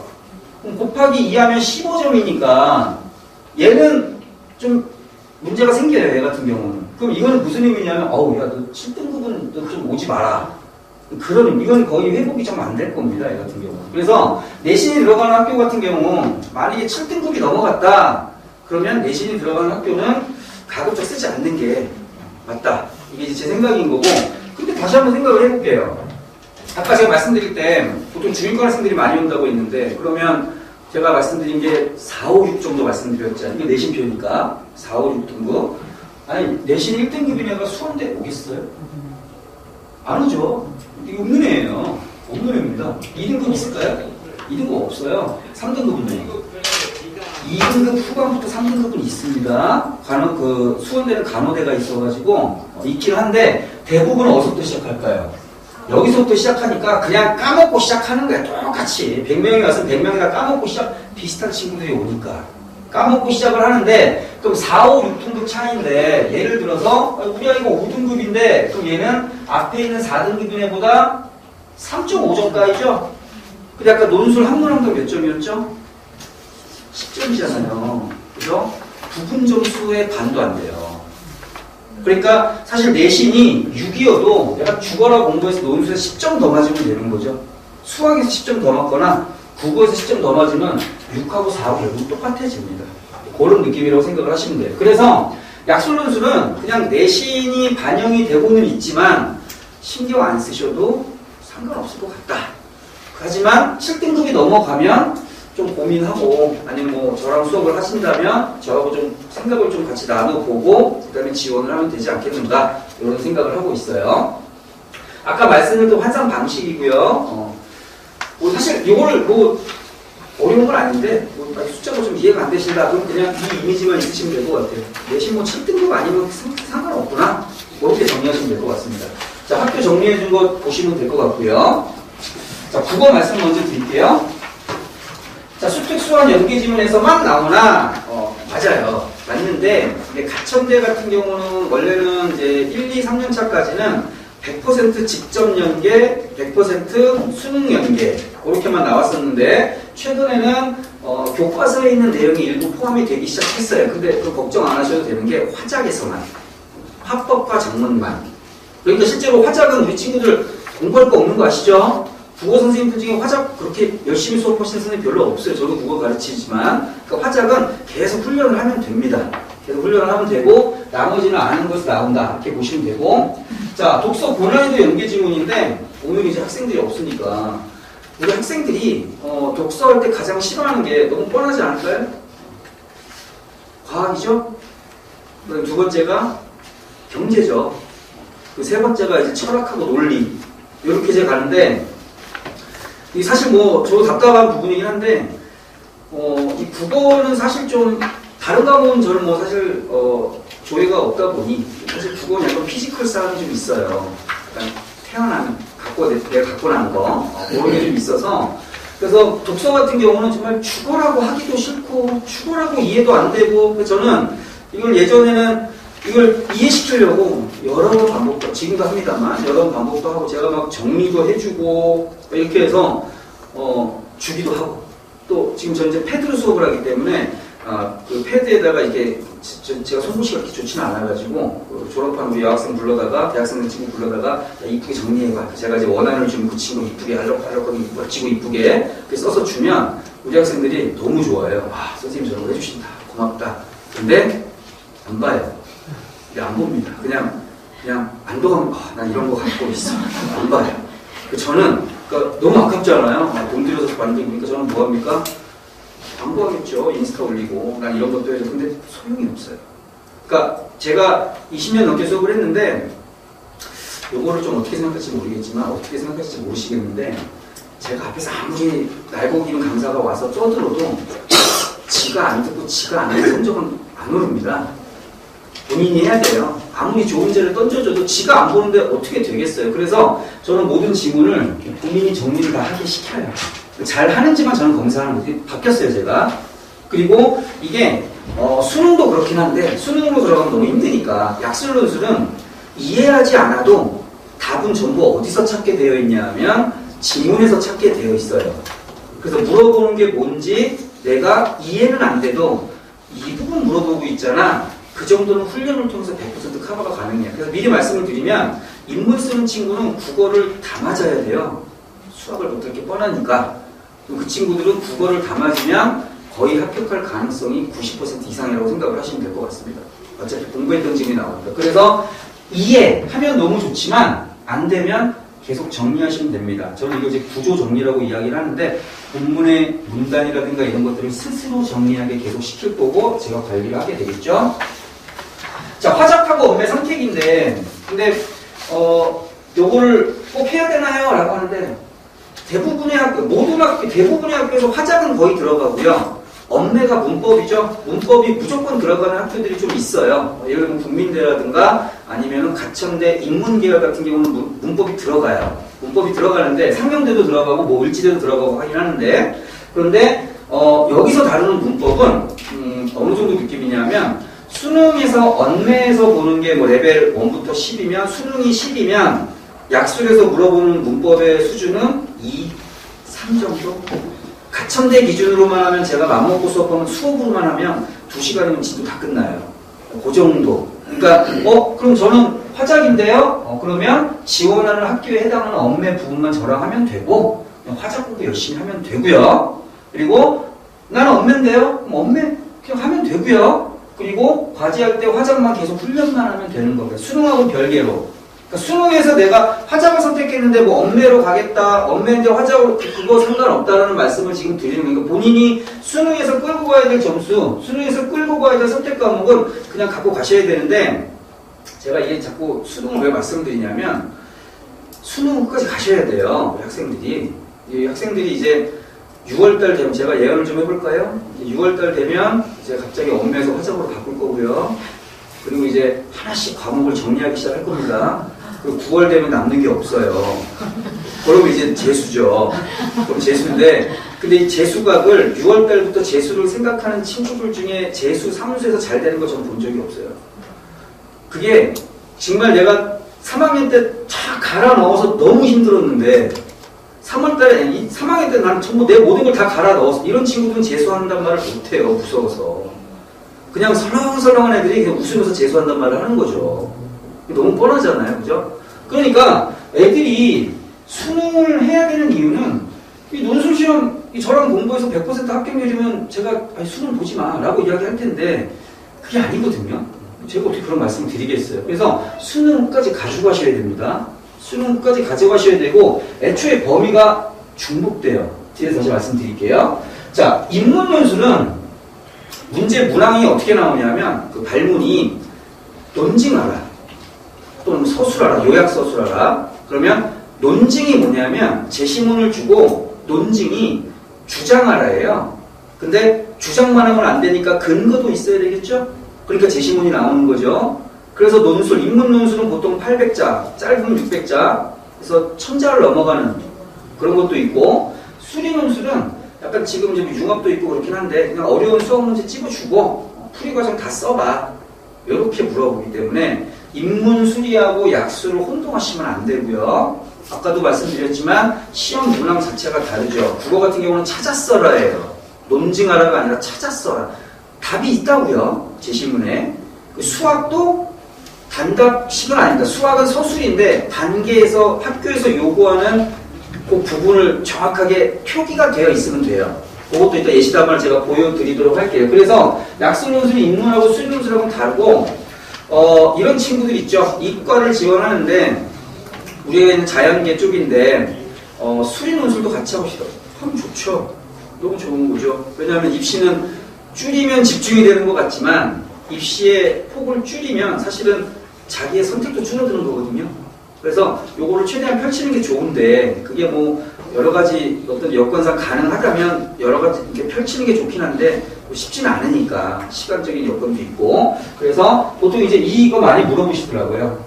그럼 곱하기 2 하면 15점이니까 얘는 좀 문제가 생겨요. 얘 같은 경우는. 그럼 이거는 무슨 의미냐면 야 너 7등급은 너 좀 오지 마라. 이건 거의 회복이 좀 안 될 겁니다. 이 같은 경우. 그래서 내신이 들어가는 학교 같은 경우 만약에 7등급이 넘어갔다. 그러면 내신이 들어가는 학교는 가급적 쓰지 않는 게 맞다. 이게 제 생각인 거고. 근데 다시 한번 생각을 해볼게요. 아까 제가 말씀드릴 때 보통 중위권 학생들이 많이 온다고 했는데 그러면 제가 말씀드린 게 4, 5, 6 정도 말씀드렸잖아요. 이게 내신표니까 4, 5, 6등급. 아니 내신 1등급인 애가 수원대 오겠어요? 안 오죠. 이게 없는 애예요. 없는 애입니다. 2등급 있을까요? 2등급 없어요. 3등급은요. 2등급 후반부터 3등급은 있습니다. 수원대는 간호대가 있어가지고 있긴 한데 대부분 어디서부터 시작할까요? 여기서부터 시작하니까 그냥 까먹고 시작하는 거야. 똑같이 100명이 와서 100명이 다 까먹고 비슷한 친구들이 오니까 까먹고 시작을 하는데 그럼 4, 5, 6등급 차이인데 예를 들어서 우리 아이가 5등급인데 그럼 얘는 앞에 있는 4등급인 애보다 3.5점까지죠? 근데 아까 논술 한문항도 몇 점이었죠? 10점이잖아요. 그죠? 부분 점수의 반도 안 돼요. 그러니까 사실 내신이 6이어도 내가 죽어라 공부해서 논술에 10점 더 맞으면 되는 거죠. 수학에서 10점 더 맞거나 국어에서 10점 더 맞으면 6하고 4하고 결국 똑같아집니다. 그런 느낌이라고 생각을 하시면 돼요. 그래서 약술논술은 그냥 내신이 반영이 되고는 있지만 신경 안 쓰셔도 상관없을 것 같다. 하지만 7등급이 넘어가면 좀 고민하고 아니면 뭐 저랑 수업을 하신다면 저하고 좀 생각을 좀 같이 나눠보고 그 다음에 지원을 하면 되지 않겠는가 이런 생각을 하고 있어요. 아까 말씀드린 환산 방식이고요. 사실 이거를 어려운 건 아닌데 숫자가 좀 이해가 안 되신다 그럼 그냥 이 이미지만 있으시면 될 것 같아요. 내신 뭐 7등급 아니면 상관없구나 그렇게 정리하시면 될 것 같습니다. 자, 학교 정리해준 거 보시면 될 것 같고요. 자, 국어 말씀 먼저 드릴게요. 자, 수특 수학 독서원 연계지문에서만 나오나 맞아요. 맞는데 이게 가천대 같은 경우는 원래는 이제 1, 2, 3년 차까지는 100% 직접 연계, 100% 수능 연계 그렇게만 나왔었는데 최근에는 교과서에 있는 내용이 일부 포함이 되기 시작했어요. 근데 그 걱정 안 하셔도 되는 게 화작에서만, 화법과 작문만. 그러니까 실제로 화작은 우리 친구들 공부할 거 없는 거 아시죠? 국어 선생님들 중에 화작 그렇게 열심히 수업하시는 선생님 별로 없어요. 저도 국어 가르치지만 그러니까 화작은 계속 훈련을 하면 됩니다. 계속 훈련을 하면 되고 나머지는 아는 것이 나온다 이렇게 보시면 되고. 자, 독서 고난이도 연계지문인데 오늘 이제 학생들이 없으니까 우리 학생들이 독서할 때 가장 싫어하는 게 너무 뻔하지 않을까요? 과학이죠? 두 번째가 경제죠. 그 세 번째가 이제 철학하고 논리 이렇게 이제 가는데 이 사실 뭐 저도 답답한 부분이긴 한데 이 국어는 사실 좀 다른 과목은 저는 뭐 사실 조예가 없다 보니 사실 국어는 약간 피지컬 싸움이 좀 있어요. 약간 태어나면 내가 갖고 나는 거 그런 게 좀 있어서 그래서 독서 같은 경우는 정말 죽어라고 하기도 싫고 죽어라고 이해도 안 되고 그래서 저는 이걸 예전에는 이걸 이해시키려고 여러 번 반복도, 지금도 합니다만 여러 번 반복도 하고 제가 막 정리도 해주고 이렇게 해서 주기도 하고 또 지금 저는 이제 패드로 수업을 하기 때문에 그 패드에다가 이렇게 제가 손글씨가 그렇게 좋지는 않아가지고 그 졸업한 우리 여학생 불러다가 대학생 친구 불러다가 이쁘게 정리해봐. 제가 이제 원한을 좀 붙이고 이쁘게 알록알록하게 멋지고 이쁘게 써서 주면 우리 학생들이 너무 좋아해요. 아 선생님 저런 거 해주신다. 고맙다. 근데 안 봐요. 안 봅니다. 그냥 안도감, 난 이런 거 갖고 있어. 안 봐요. 저는, 그러니까 너무 아깝잖아요. 돈 들여서 만들고, 그러니까 저는 뭐 합니까? 광고하겠죠. 인스타 올리고, 난 이런 것도 해줘. 근데 소용이 없어요. 그러니까 제가 20년 넘게 수업을 했는데, 요거를 좀 어떻게 생각할지 모르겠지만, 어떻게 생각할지 모르시겠는데, 제가 앞에서 아무리 날고 기는 강사가 와서 떠들어도, 지가 안 듣고 지가 안 해서 성적은 안 오릅니다. 본인이 해야 돼요. 아무리 좋은 죄를 던져줘도 지가 안 보는데 어떻게 되겠어요. 그래서 저는 모든 지문을 본인이 정리를 다 하게 시켜요. 잘 하는지만 저는 검사하는 거지. 바뀌었어요, 제가. 그리고 이게 수능도 그렇긴 한데 수능으로 들어가면 너무 힘드니까 약술론술은 이해하지 않아도 답은 전부 어디서 찾게 되어 있냐면 지문에서 찾게 되어 있어요. 그래서 물어보는 게 뭔지 내가 이해는 안 돼도 이 부분 물어보고 있잖아. 그 정도는 훈련을 통해서 100% 커버가 가능해요. 그래서 미리 말씀을 드리면 인문 쓰는 친구는 국어를 다 맞아야 돼요. 수학을 못할 게 뻔하니까. 그 친구들은 국어를 다 맞으면 거의 합격할 가능성이 90% 이상이라고 생각을 하시면 될 것 같습니다. 어차피 공부했던 지문이 나오니까. 그래서 이해하면 너무 좋지만 안 되면 계속 정리하시면 됩니다. 저는 이거 이제 구조 정리라고 이야기를 하는데 본문의 문단이라든가 이런 것들을 스스로 정리하게 계속 시킬 거고 제가 관리를 하게 되겠죠. 자, 화작하고 엄매 선택인데 근데 요거를 꼭 해야 되나요? 라고 하는데 대부분의 학교, 모든 학교, 대부분의 학교에서 화작은 거의 들어가고요. 엄매가 문법이죠. 문법이 무조건 들어가는 학교들이 좀 있어요. 예를 들면 국민대라든가 아니면 가천대 인문계열 같은 경우는 문법이 들어가요. 문법이 들어가는데 상명대도 들어가고 뭐 을지대도 들어가고 하긴 하는데 그런데 여기서 다루는 문법은 어느 정도 느낌이냐면 수능에서 언매에서 보는 게 뭐 레벨 1부터 10이면 수능이 10이면 약술에서 물어보는 문법의 수준은 2, 3 정도? 가천대 기준으로만 하면 제가 맘먹고 수업하면 수업으로만 하면 2시간이면 진도 다 끝나요. 그 정도. 그러니까 그럼 저는 화작인데요? 그러면 지원하는 학교에 해당하는 엄매 부분만 저랑 하면 되고 화작 공부 열심히 하면 되고요. 그리고 나는 엄매인데요? 그럼 엄매 그냥 하면 되고요. 그리고 과제할 때 화작만 계속 훈련만 하면 되는 겁니다. 수능하고 별개로. 그러니까 수능에서 내가 화작을 선택했는데 뭐 엄매로 가겠다, 엄매인데 화작으로 그거 상관없다라는 말씀을 지금 드리는 거니까 본인이 수능에서 끌고 가야 될 점수, 수능에서 끌고 가야 될 선택 과목은 그냥 갖고 가셔야 되는데 제가 이게 자꾸 수능을 왜 말씀드리냐면 수능은 끝까지 가셔야 돼요. 우리 학생들이. 이 학생들이 이제 6월달 되면 제가 예언을 좀 해볼까요? 6월달 되면 이제 갑자기 엄매에서 화작으로 바꿀 거고요. 그리고 이제 하나씩 과목을 정리하기 시작할 겁니다. 그리고 9월 되면 남는 게 없어요. 그러면 이제 재수죠. 그럼 재수인데 근데 이 재수각을 6월달부터 재수를 생각하는 친구들 중에 재수 사무소에서 잘 되는 거 저는 본 적이 없어요. 그게 정말 내가 3학년 때 다 갈아 넣어서 너무 힘들었는데 3월달에 3학년 때 나는 전부 내 모든 걸 다 갈아 넣어서 이런 친구들은 재수한단 말을 못해요. 무서워서. 그냥 설렁설렁한 애들이 그냥 웃으면서 재수한단 말을 하는 거죠. 너무 뻔하잖아요. 그죠? 그러니까 애들이 수능을 해야 되는 이유는 이 논술시험 저랑 공부해서 100% 합격률이면 제가 아니, 수능 보지 마 라고 이야기할 텐데 그게 아니거든요. 제가 어떻게 그런 말씀을 드리겠어요. 그래서 수능까지 가져가셔야 됩니다. 수능까지 가져가셔야 되고 애초에 범위가 중복돼요. 뒤에서 다시 말씀드릴게요. 자, 인문논술은 문제 문항이 어떻게 나오냐면 그 발문이 논증하라 또는 서술하라, 요약서술하라. 그러면 논증이 뭐냐면 제시문을 주고 논증이 주장하라예요. 근데 주장만 하면 안 되니까 근거도 있어야 되겠죠? 그러니까 제시문이 나오는 거죠. 그래서 논술, 인문논술은 보통 800자, 짧으면 600자, 그래서 1000자를 넘어가는 그런 것도 있고, 수리논술은 약간 지금 좀 융합도 있고 그렇긴 한데 그냥 어려운 수학 문제 집어주고 풀이 과정 다 써봐. 이렇게 물어보기 때문에 인문 수리하고 약수를 혼동하시면 안 되고요. 아까도 말씀드렸지만 시험 문항 자체가 다르죠. 국어 같은 경우는 찾아 써라예요. 논증하라가 아니라 찾아 써라. 답이 있다고요. 제시문에. 수학도 단답식은 아닙니다. 수학은 서술인데 단계에서 학교에서 요구하는 그 부분을 정확하게 표기가 되어 있으면 돼요. 그것도 이따 예시답안을 제가 보여드리도록 할게요. 그래서 약술논술이 인문하고 수리논술하고는 다르고 이런 친구들 있죠. 이과를 지원하는데 우리가 있는 자연계 쪽인데 수리논술도 같이 하고 싶어요. 하면 좋죠. 너무 좋은 거죠. 왜냐하면 입시는 줄이면 집중이 되는 것 같지만 입시의 폭을 줄이면 사실은 자기의 선택도 줄어드는 거거든요. 그래서 요거를 최대한 펼치는 게 좋은데 그게 뭐 여러 가지 어떤 여건상 가능하다면 여러 가지 이렇게 펼치는 게 좋긴 한데 쉽지는 않으니까 시간적인 여건도 있고 그래서 보통 이제 이거 많이 물어보시더라고요.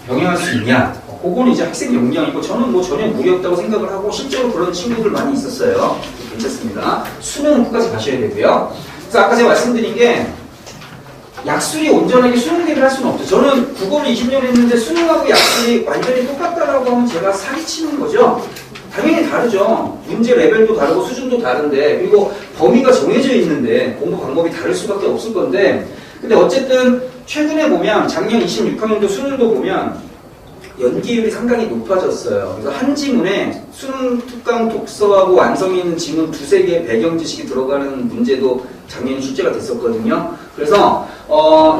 병행할 수 있냐? 그거는 이제 학생 역량이고 저는 뭐 전혀 무리 없다고 생각을 하고 실제로 그런 친구들 많이 있었어요. 괜찮습니다. 수능 끝까지 가셔야 되고요. 그래서 아까 제가 말씀드린 게 약술이 온전하게 수능 대비를 할 수는 없죠. 저는 국어를 20년 했는데 수능하고 약술이 완전히 똑같다라고 하면 제가 사기치는 거죠. 당연히 다르죠. 문제 레벨도 다르고 수준도 다른데 그리고 범위가 정해져 있는데 공부 방법이 다를 수밖에 없을 건데 근데 어쨌든 최근에 보면 작년 26학년도 수능도 보면 연기율이 상당히 높아졌어요. 그래서 한 지문에 수능 특강 독서하고 완성이 있는 지문 두세 개의 배경 지식이 들어가는 문제도 작년에 출제가 됐었거든요. 그래서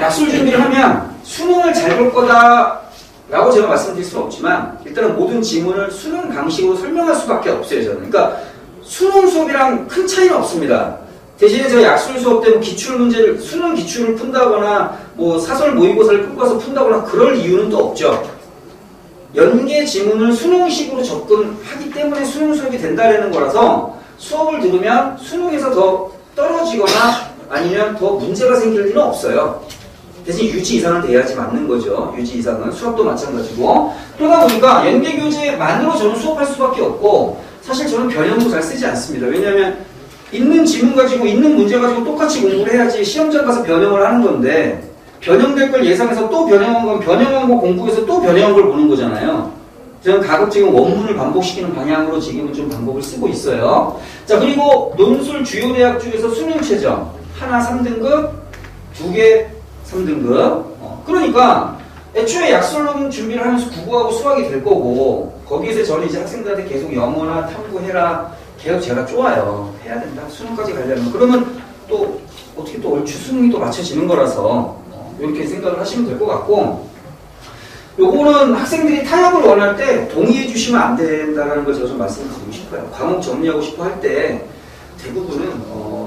약술 준비를 하면 수능을 잘 볼 거다라고 제가 말씀드릴 수는 없지만 일단은 모든 지문을 수능 방식으로 설명할 수밖에 없어요. 저는. 그러니까 수능 수업이랑 큰 차이는 없습니다. 대신에 제가 약술 수업 때 기출 문제를 수능 기출을 푼다거나 뭐 사설 모의고사를 끌고 와서 푼다거나 그럴 이유는 또 없죠. 연계 지문을 수능식으로 접근하기 때문에 수능 수업이 된다는 거라서 수업을 들으면 수능에서 더 떨어지거나 아니면 더 문제가 생길 일은 없어요. 대신 유지 이상은 돼야지 맞는 거죠. 유지 이상은 수업도 마찬가지고 그러다 보니까 연계 교재만으로 저는 수업할 수밖에 없고 사실 저는 변형도 잘 쓰지 않습니다. 왜냐하면 있는 지문 가지고 있는 문제 가지고 똑같이 공부를 해야지 시험장 가서 변형을 하는 건데 변형될 걸 예상해서 또 변형한 건 변형한 거 공부해서 또 변형한 걸 보는 거잖아요. 저는 가급적이면 원문을 반복시키는 방향으로 지금은 좀 방법을 쓰고 있어요. 자, 그리고 논술 주요 대학 중에서 수능 최저 하나 3등급, 2개 3등급. 그러니까 애초에 약술론 준비를 하면서 국어하고 수학이 될 거고 거기에서 저는 이제 학생들한테 계속 영어나 탐구해라 계속 제가 쪼아요. 해야 된다. 수능까지 가려면. 그러면 또 어떻게 또 얼추 수능이 또 맞춰지는 거라서 이렇게 생각을 하시면 될 것 같고 요거는 학생들이 타협을 원할 때 동의해 주시면 안 된다는 걸 제가 좀 말씀드리고 싶어요. 과목 정리하고 싶어 할 때 대부분은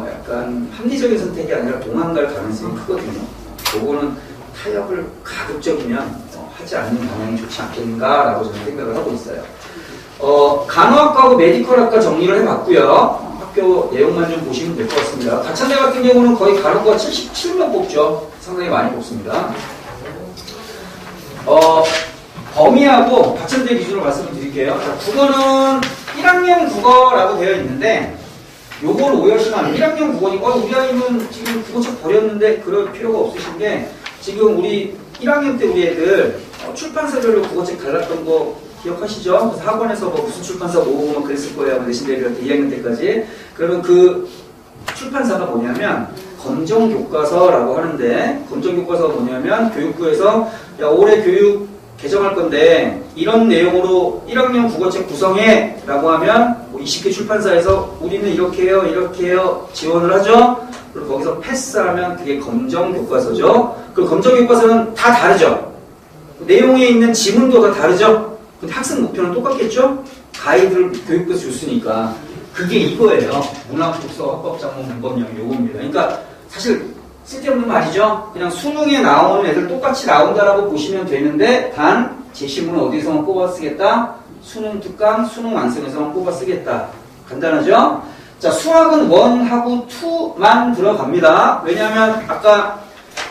약간 합리적인 선택이 아니라 도망갈 가능성이 크거든요. 요거는 타협을 가급적이면 하지 않는 방향이 좋지 않겠는가라고 저는 생각을 하고 있어요. 간호학과하고 메디컬학과 정리를 해봤고요. 학교 내용만 좀 보시면 될 것 같습니다. 가천대 같은 경우는 거의 간호과 77명 뽑죠. 상당히 많이 뽑습니다. 범위하고 가천대 기준으로 말씀을 드릴게요. 자, 국어는 1학년 국어라고 되어 있는데 요걸 오해하시면 안 돼요. 1학년 국어니, 우리 아이는 지금 국어책 버렸는데 그럴 필요가 없으신 게, 지금 우리 1학년 때 우리 애들 출판사별로 국어책 갈랐던 거 기억하시죠? 그래서 학원에서 뭐 무슨 출판사 모으고 그랬을 거예요. 내신 대비할 때 2학년 때까지. 그러면 그 출판사가 뭐냐면 검정교과서라고 하는데, 검정교과서가 뭐냐면 교육부에서 야, 올해 교육 개정할 건데 이런 내용으로 1학년 국어책 구성해 라고 하면 뭐 20개 출판사에서 우리는 이렇게 해요 지원을 하죠. 그리고 거기서 패스하면 그게 검정교과서죠. 그 검정교과서는 다 다르죠. 내용에 있는 지문도 다 다르죠. 근데 학생 목표는 똑같겠죠. 가이드를 교육부에서 줬으니까. 그게 이거예요. 문학독서, 합법작문, 문법령 요겁니다. 그러니까 사실 쓸데없는 말이죠. 그냥 수능에 나오는 애들 똑같이 나온다라고 보시면 되는데, 단 제시문은 어디서만 뽑아 쓰겠다? 수능 특강, 수능 완성에서만 뽑아 쓰겠다. 간단하죠? 자, 수학은 1하고 2만 들어갑니다. 왜냐하면 아까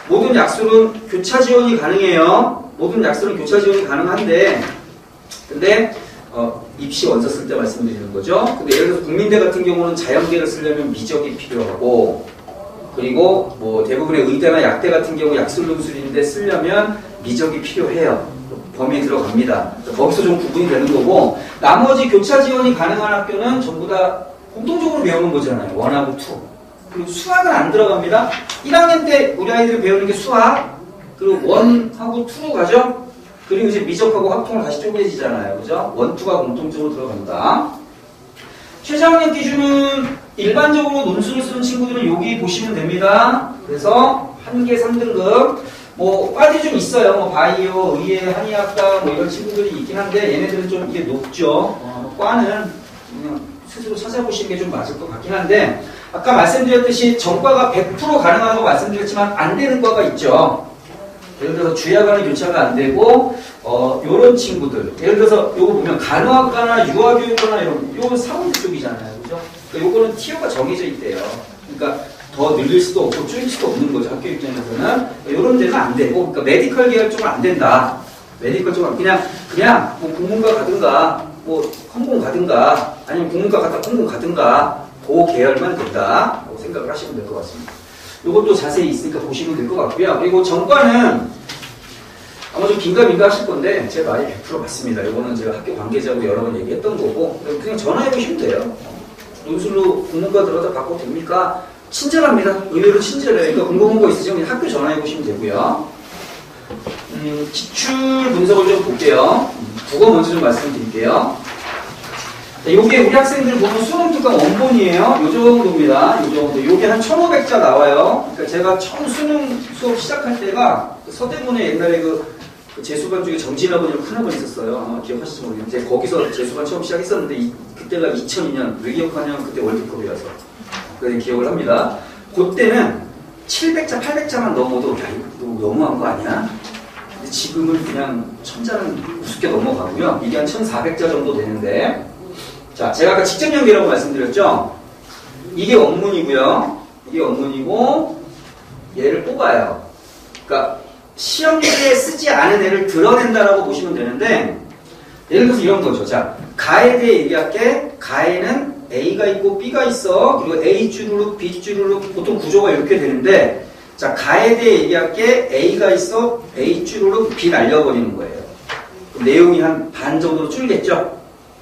모든 약술은 교차 지원이 가능해요. 모든 약술은 교차 지원이 가능한데, 근데 입시 원서 쓸 때 말씀드리는 거죠. 근데 예를 들어서 국민대 같은 경우는 자연계를 쓰려면 미적이 필요하고, 그리고 뭐 대부분의 의대나 약대 같은 경우 약술능술인데 쓰려면 미적이 필요해요. 범위에 들어갑니다. 거기서 좀 구분이 되는 거고, 나머지 교차 지원이 가능한 학교는 전부 다 공통적으로 배우는 거잖아요. 1하고 2. 그리고 수학은 안 들어갑니다. 1학년 때 우리 아이들이 배우는 게 수학, 그리고 1하고 2로 가죠. 그리고 이제 미적하고 확통을 다시 쪼개지잖아요. 그죠? 1, 2가 공통적으로 들어간다. 최저학력 기준은 일반적으로 논술을 쓰는 친구들은 여기 보시면 됩니다. 그래서 한계 3등급, 뭐 과들이 좀 있어요. 뭐 바이오, 의예, 한의학과 뭐 이런 친구들이 있긴 한데 얘네들은 좀 이게 높죠. 과는 그냥 스스로 찾아보시는 게 좀 맞을 것 같긴 한데, 아까 말씀드렸듯이 전과가 100% 가능하다고 말씀드렸지만 안 되는 과가 있죠. 예를 들어서 주야간의 교차가 안 되고, 요런 친구들. 예를 들어서 요거 보면 간호학과나 유아교육과나 요건 사범대 쪽이잖아요. 그죠? 그러니까 요거는 티오가 정해져 있대요. 그러니까 더 늘릴 수도 없고 줄일 수도 없는 거죠. 학교 입장에서는. 그러니까 요런 데는 안 되고, 그러니까 메디컬 계열 쪽은 안 된다. 메디컬 쪽은 그냥 뭐 국문과 가든가, 뭐 컴공 가든가, 아니면 국문과 갔다 컴공 가든가, 그 계열만 된다. 라고 생각을 하시면 될 것 같습니다. 이것도 자세히 있으니까 보시면 될 것 같고요. 그리고 전과는 아마 좀 긴가민가 하실 건데 제 말이 100% 맞습니다. 이거는 제가 학교 관계자하고 여러 번 얘기했던 거고, 그냥 전화해 보시면 돼요. 논술로 국문과 들어가다 바꿔도 됩니까? 친절합니다. 의외로 친절해요. 그러니까 궁금한 거 있으시면 그냥 학교 전화해 보시면 되고요. 기출 분석을 좀 볼게요. 국어 먼저 좀 말씀드릴게요. 요게 우리 학생들 보면 수능 특강 원본이에요. 요 정도입니다. 요 정도. 요게 한 1,500자 나와요. 그러니까 제가 처음 수능 수업 시작할 때가 서대문에 옛날에 그 재수반 중에 정진아버지랑 큰아버지 있었어요. 아마 기억하실지 모르겠는데 거기서 재수반 처음 시작했었는데 그때가 2002년. 왜 기억하냐면 그때 월드컵이라서. 그래서 기억을 합니다. 그때는 700자, 800자만 넘어도 야 이거 너무한 거 아니야? 근데 지금은 그냥 1000자는 우습게 넘어가고요. 이게 한 1400자 정도 되는데, 자, 제가 아까 직접 연계라고 말씀드렸죠? 이게 원문이고요. 이게 원문이고, 얘를 뽑아요. 그러니까, 시험지에 쓰지 않은 애를 드러낸다라고 보시면 되는데, 예를 들어서 이런 거죠. 자, 가에 대해 얘기할게. 가에는 A가 있고 B가 있어. 그리고 A 주르륵, B 주르륵, 보통 구조가 이렇게 되는데, 자, 가에 대해 얘기할게. A가 있어. A 주르륵, B 날려버리는 거예요. 내용이 한 반 정도로 줄겠죠?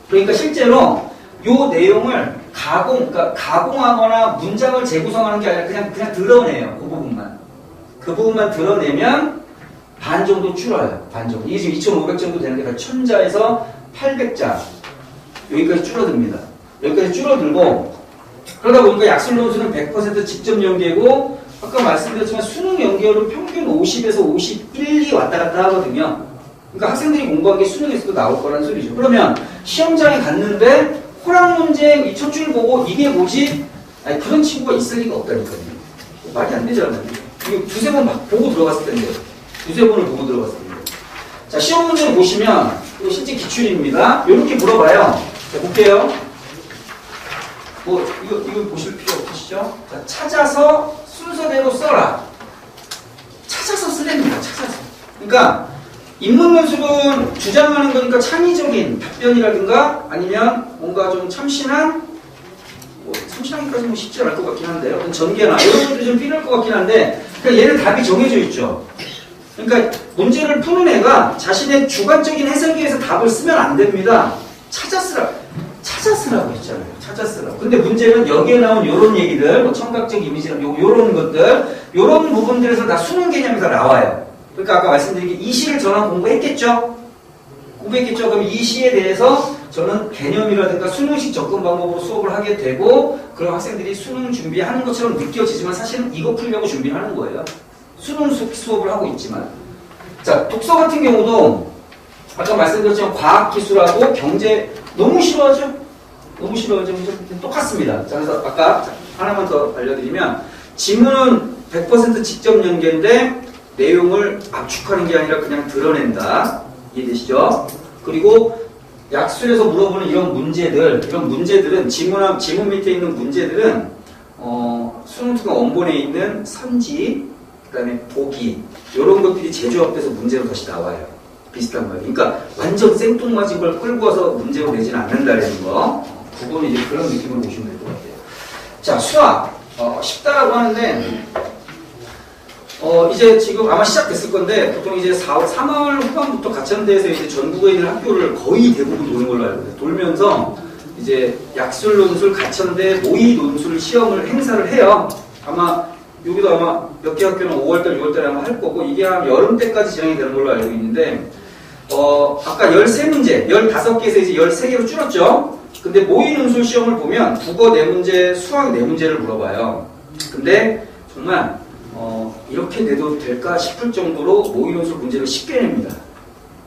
그러니까 실제로 요 내용을 그러니까 가공하거나 문장을 재구성하는 게 아니라 그냥 드러내요. 그 부분만. 그 부분만 드러내면 반 정도 줄어요. 반 정도. 이게 지금 2,500 정도 되는 게 다 1,000자에서 800자. 여기까지 줄어듭니다. 여기까지 줄어들고, 그러다 보니까 약술 논술은 100% 직접 연계고, 아까 말씀드렸지만 수능 연계율은 평균 50에서 51, 2 왔다 갔다 하거든요. 그러니까 학생들이 공부한 게 수능에서도 나올 거란 소리죠. 그러면 시험장에 갔는데 호랑 논쟁 이 첫 줄 보고 이게 뭐지? 아니 그런 친구가 있을 리가 없다니까요. 말이 안 되잖아요. 이거 두세 번 보고 들어갔을 텐데. 두세 번을 보고 들어갔을 텐데. 자, 시험 문제를 보시면 이거 실제 기출입니다. 이렇게 물어봐요. 자, 볼게요. 뭐 이거 보실 필요 없으시죠? 자, 찾아서 순서대로 써라. 찾아서 쓰랍니다. 찾아서. 그러니까 인문 논술은 주장하는 거니까 창의적인 답변이라든가 아니면 뭔가 좀 참신한 천천하기까지 뭐 쉽지 않을 것 같긴 한데요. 어떤 전개나 이런 것들이 좀 필요할 것 같긴 한데, 그러니까 얘는 답이 정해져 있죠. 그러니까 문제를 푸는 애가 자신의 주관적인 해석에 의해서 답을 쓰면 안 됩니다. 찾아쓰라고 했잖아요. 찾아쓰라고. 근데 문제는 여기에 나온 요런 얘기들, 뭐 청각적 이미지나 요런 것들, 요런 부분들에서 다 수능 개념이 다 나와요. 그러니까 아까 말씀드린 게 이 시를 저는 공부했겠죠? 그럼 이 시에 대해서 저는 개념이라든가 수능식 접근 방법으로 수업을 하게 되고, 그럼 학생들이 수능 준비하는 것처럼 느껴지지만 사실은 이거 풀려고 준비하는 거예요. 수능 수업을 하고 있지만. 자, 독서 같은 경우도 아까 말씀드렸지만 과학기술하고 경제 너무 싫어하죠? 똑같습니다. 자, 그래서 아까 하나만 더 알려드리면 지문은 100% 직접 연계인데 내용을 압축하는 게 아니라 그냥 드러낸다. 이해되시죠? 그리고 약술에서 물어보는 이런 문제들은 지문 밑에 있는 문제들은 수능 특강 원본에 있는 선지, 그 다음에 보기 이런 것들이 재조합돼서 문제로 다시 나와요. 비슷한 거예요. 그러니까 완전 생뚱맞은 걸 끌고 와서 문제로 내지는 않는다는 거. 그거는 이제 그런 느낌으로 보시면 될 것 같아요. 자, 수학 쉽다라고 하는데 이제 지금 아마 시작됐을 건데 보통 이제 3월 후반부터 가천대에서 이제 전국에 있는 학교를 거의 대부분 도는 걸로 알고 있어요. 돌면서 이제 약술 논술 가천대 모의 논술 시험을 행사를 해요. 아마 여기도 아마 몇 개 학교는 5월달, 6월달에 아마 할 거고 이게 한 여름 때까지 진행이 되는 걸로 알고 있는데 아까 13문제, 15개에서 이제 13개로 줄었죠. 근데 모의 논술 시험을 보면 국어 4문제, 수학 4문제를 물어봐요. 근데 정말 이렇게 내도 될까 싶을 정도로 모의 논술 문제를 쉽게 냅니다.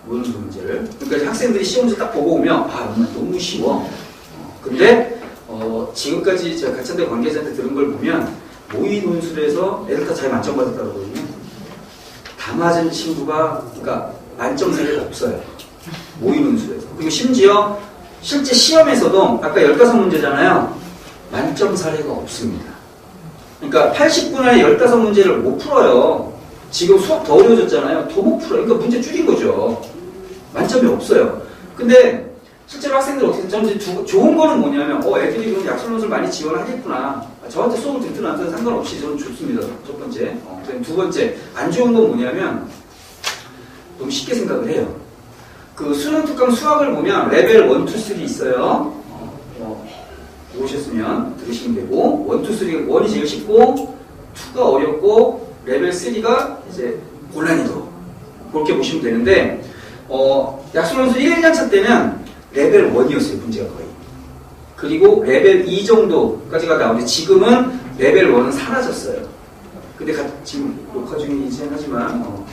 모의 논술 문제를. 그러니까 학생들이 시험지 딱 보고 오면 너무 쉬워. 근데 지금까지 제가 가천대 관계자한테 들은 걸 보면 모의 논술에서 애들 다 잘 만점 받았다고 그러거든요. 다 맞은 친구가 그러니까 만점 사례가 없어요. 모의 논술에서. 그리고 심지어 실제 시험에서도 아까 15문제잖아요. 만점 사례가 없습니다. 그러니까 80분 안에 15문제를 못 풀어요. 지금 수업 더 어려워졌잖아요. 더 못 풀어요. 그러니까 문제 줄인 거죠. 만점이 없어요. 근데 실제로 학생들 어떻게 저는 좋은 거는 뭐냐면 애들이 그럼 약술 논술 많이 지원하겠구나. 저한테 수업을 듣든 안 듣든 상관없이 저는 좋습니다. 첫 번째. 두 번째, 안 좋은 건 뭐냐면 너무 쉽게 생각을 해요. 그 수능 특강 수학을 보면 레벨 1, 2, 3 있어요. 오셨으면 들으시면 되고 1, 2, 3, 1이 제일 쉽고 2가 어렵고 레벨 3가 이제 곤란해도 그렇게 보시면 되는데 약술 논술 1, 2년차 때는 레벨 1이었어요. 문제가 거의. 그리고 레벨 2 정도까지가 나오는데 지금은 레벨 1은 사라졌어요. 근데 지금 녹화 중이긴 하지만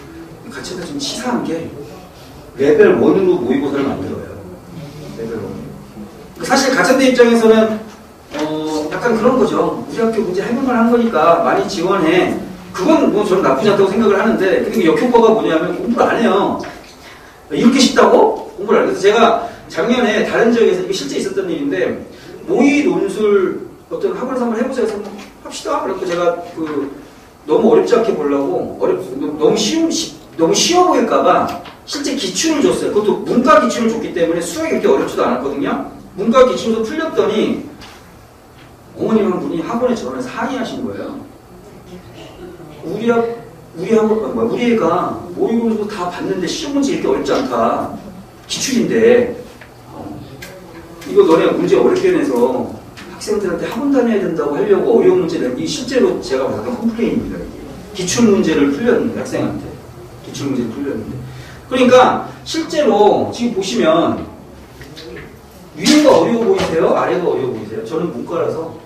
같이 좀 치사한 게 레벨 1으로 모의고사를 만들어요. 레벨 1. 사실 가천대 입장에서는 약간 그런 거죠. 우리 학교 문제 해볼만 한 거니까 많이 지원해. 그건 뭐 저는 나쁘지 않다고 생각을 하는데 근데 역효과가 뭐냐면 공부를 안 해요. 이렇게 쉽다고? 공부를 안 해서 제가 작년에 다른 지역에서 이게 실제 있었던 일인데 모의 논술 어떤 학원에서 한번 해보세요. 해서 합시다. 그래서 제가 너무 어렵지 않게 보려고 너무 쉬워 보일까봐 실제 기출을 줬어요. 그것도 문과 기출을 줬기 때문에 수학이 그렇게 어렵지도 않았거든요. 문과 기출도 풀렸더니 어머님 한 분이 학원에 전화해서 항의하신 거예요. 우리 애가 모의고사 다 봤는데 시험 문제 이렇게 어렵지 않다. 기출인데 이거 너네 문제 어렵게 내서 학생들한테 학원 다녀야 된다고 하려고 어려운 문제 낸 게 실제로 제가 받았던 컴플레인입니다. 기출 문제를 풀렸는데 학생한테 기출 문제를 풀렸는데 그러니까 실제로 지금 보시면 위에가 어려워 보이세요? 아래가 어려워 보이세요? 저는 문과라서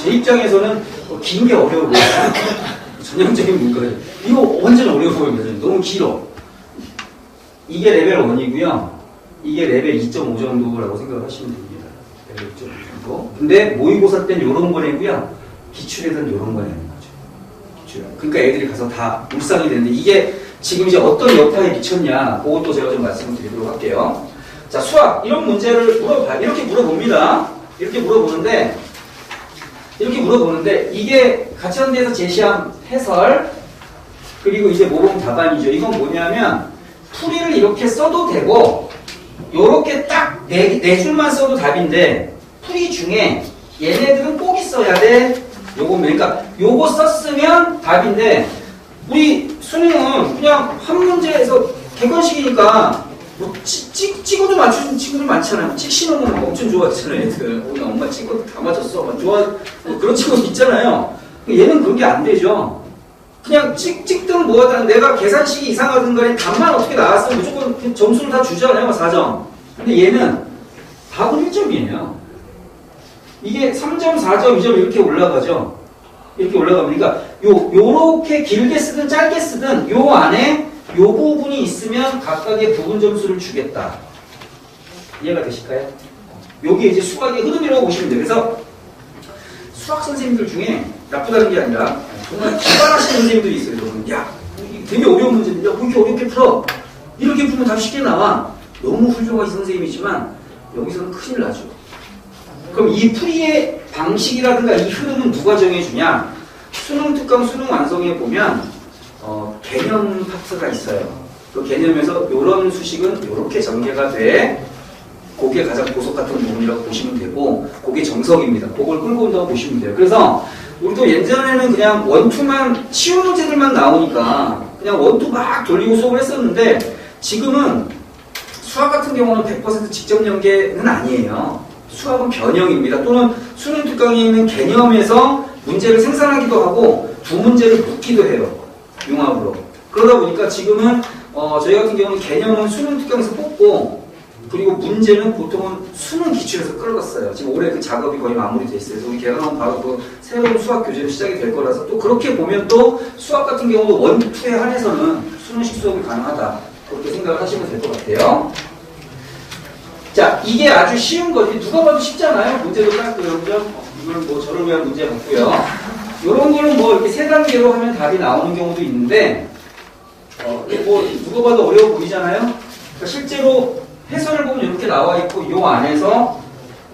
제 입장에서는 긴 게 어려워 보여요. 전형적인 문과예요. 이거 완전 어려워 보입니다. 너무 길어. 이게 레벨 1이고요. 이게 레벨 2.5 정도라고 생각하시면 됩니다. 레벨 2.5 정도. 근데 모의고사 때는 이런 거 내고요. 기출에는 이런 거 내는 거죠. 기출. 그러니까 애들이 가서 다 울상이 되는데 이게 지금 이제 어떤 여파에 미쳤냐 그것도 제가 좀 말씀을 드리도록 할게요. 자, 수학 이런 문제를 이렇게 물어봅니다. 이렇게 물어보는데 이게 가천대에서 제시한 해설 그리고 이제 모범 답안이죠. 이건 뭐냐면 풀이를 이렇게 써도 되고 요렇게 딱 네 줄만 써도 답인데 풀이 중에 얘네들은 꼭 있어야 돼. 요거 그러니까 요거 썼으면 답인데 우리 수능은 그냥 한 문제에서 객관식이니까 뭐 찍어도 맞추는 친구들 많잖아요. 찍시는 거 엄청 좋아하잖아요. 애들. 오늘 엄마 찍어도 다 맞췄어. 막 좋아. 뭐 그런 친구도 있잖아요. 얘는 그런 게 안 되죠. 그냥 찍든 뭐하든 내가 계산식이 이상하든 간에 답만 어떻게 나왔으면 무조건 점수를 다 주잖아요. 4점. 근데 얘는 답은 1점이에요. 이게 3점, 4점, 2점 이렇게 올라가죠. 이렇게 올라가면 그러니까 요렇게 길게 쓰든 짧게 쓰든 요 안에 요 부분이 있으면 각각의 부분 점수를 주겠다. 이해가 되실까요? 요게 이제 수학의 흐름이라고 보시면 돼요. 그래서 수학 선생님들 중에 나쁘다는 게 아니라 정말 기발하시는 선생님들이 있어요. 여러분. 야, 되게 어려운 문제인데, 야, 왜 이렇게 어렵게 풀어? 이렇게 풀면 답 쉽게 나와. 너무 훌륭하신 선생님이지만 여기서는 큰일 나죠. 그럼 이 풀이의 방식이라든가 이 흐름은 누가 정해주냐? 수능 특강, 수능 완성에 보면 개념 파트가 있어요. 그 개념에서 이런 수식은 이렇게 전개가 돼. 그게 가장 보석 같은 부분이라고 보시면 되고, 그게 정석입니다. 그걸 끌고 온다고 보시면 돼요. 그래서 우리도 예전에는 그냥 원투만 쉬운 문제들만 나오니까 그냥 원투 막 돌리고 수업을 했었는데 지금은 수학 같은 경우는 100% 직접 연계는 아니에요. 수학은 변형입니다. 또는 수능 특강에 있는 개념에서 문제를 생산하기도 하고 두 문제를 묶기도 해요. 융합으로. 그러다 보니까 지금은 저희 같은 경우는 개념은 수능 특강에서 뽑고 그리고 문제는 보통은 수능 기출에서 끌었어요. 지금 올해 그 작업이 거의 마무리돼 있어요. 그래서 우리 개강하면 바로 그 새로운 수학 교재로 시작이 될 거라서 또 그렇게 보면 또 수학 같은 경우도 원투에 한해서는 수능식 수업이 가능하다. 그렇게 생각을 하시면 될 것 같아요. 자, 이게 아주 쉬운 거지. 누가 봐도 쉽잖아요. 문제도 깎고요. 그죠? 이건 뭐 저를 위한 문제 같고요. 이런 거는 뭐 이렇게 세 단계로 하면 답이 나오는 경우도 있는데, 뭐 누가 봐도 어려워 보이잖아요. 그러니까 실제로 해설을 보면 이렇게 나와 있고, 요 안에서